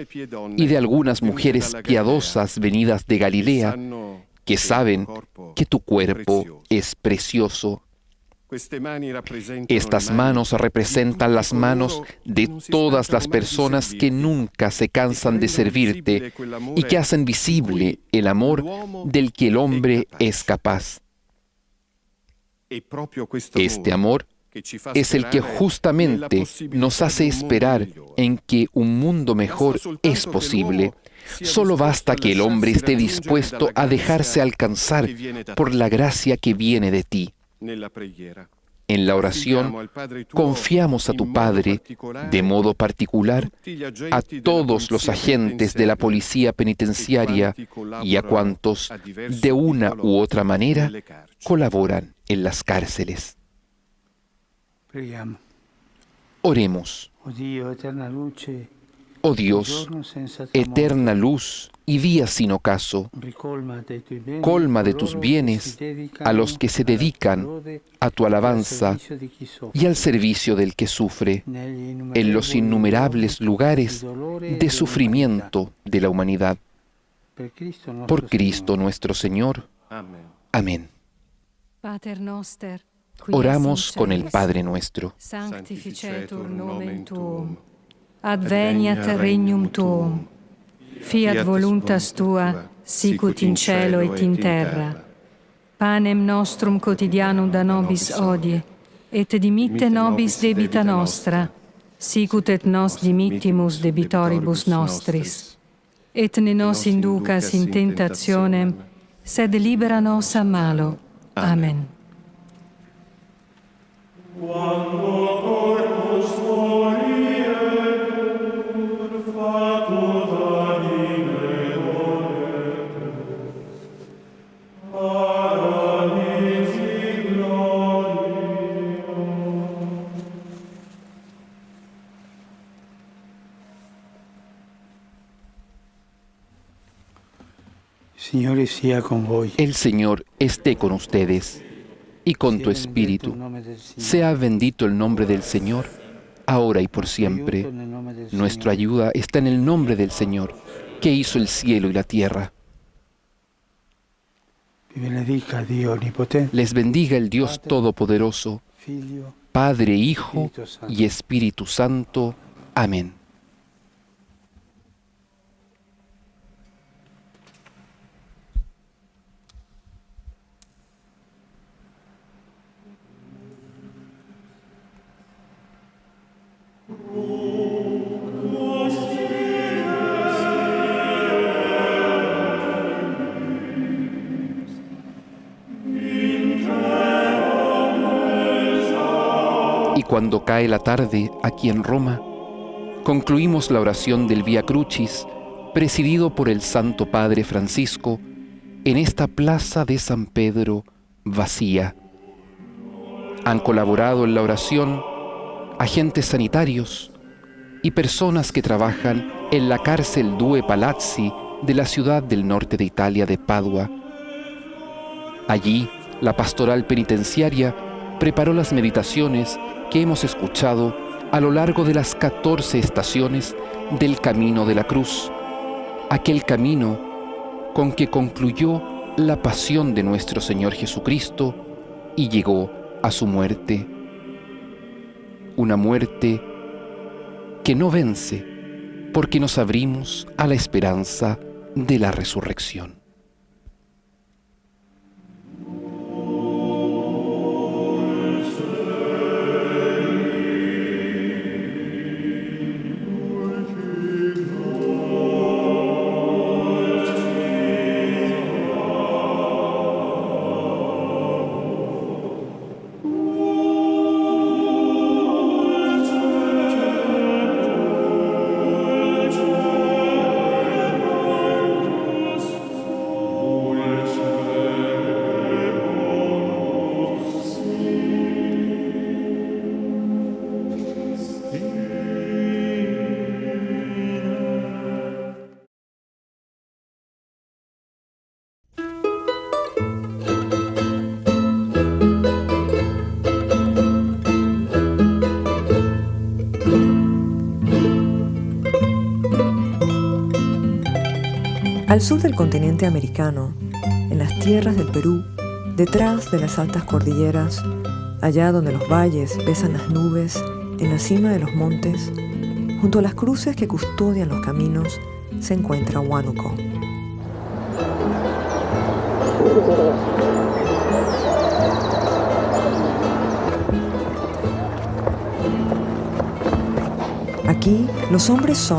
y de algunas mujeres piadosas venidas de Galilea, que saben que tu cuerpo es precioso. Estas manos representan las manos de todas las personas que nunca se cansan de servirte y que hacen visible el amor del que el hombre es capaz. Este amor es el que justamente nos hace esperar en que un mundo mejor es posible. Solo basta que el hombre esté dispuesto a dejarse alcanzar por la gracia que viene de ti. En la oración, confiamos a tu Padre, de modo particular, a todos los agentes de la policía penitenciaria y a cuantos, de una u otra manera, colaboran en las cárceles. Preghiamo. Oremos. O Dio, eterna luce, Oh Dios, giorno senza eterna luz y día sin ocaso, ricolma dei tuoi beni, colma de coloro tus che bienes si dedicano a los que se dedican lode a tu alabanza al servizio di chi soffre, y al servicio del que sufre negli en los innumerables lugares di dolore e de di sufrimiento de la humanidad. umanità. Per Por Cristo nuestro Señor. Amén. Pater noster, qui es Oramos in con el celis, Padre nuestro. sanctificetur nomen tuum, adveniat regnum tuum, fiat voluntas tua, sicut in cielo et in terra. Panem nostrum quotidianum da nobis hodie, et dimitte nobis debita nostra, sicut et nos dimittimus debitoribus nostris. Et ne nos inducas in tentationem, sed libera nos a malo. Amen. Quando corpus tuoi et fatus anime dolente, paradisi gloria. Signore sia con voi. El Señor esté con ustedes y con tu espíritu. Sea bendito el nombre del Señor, ahora y por siempre. Nuestra ayuda está en el nombre del Señor, que hizo el cielo y la tierra. Vi benedica Dio Onnipotente, Les bendiga el Dios Todopoderoso, Figlio, Padre, Hijo y Espíritu Santo. Amén. Y cuando cae la tarde aquí en Roma, concluimos la oración del Vía Crucis, presidido por el Santo Padre Francisco, en esta plaza de San Pedro vacía. Han colaborado en la oración agentes sanitarios y personas que trabajan en la cárcel Due Palazzi de la ciudad del norte de Italia de Padua. Allí, la pastoral penitenciaria preparó las meditaciones que hemos escuchado a lo largo de las 14 estaciones del Camino de la Cruz, aquel camino con que concluyó la pasión de nuestro Señor Jesucristo y llegó a su muerte. Una muerte que no vence, porque nos abrimos a la esperanza de la resurrección. Al sur del continente americano, en las tierras del Perú, detrás de las altas cordilleras, allá donde los valles besan las nubes, en la cima de los montes, junto a las cruces que custodian los caminos, se encuentra Huánuco. Aquí, los hombres son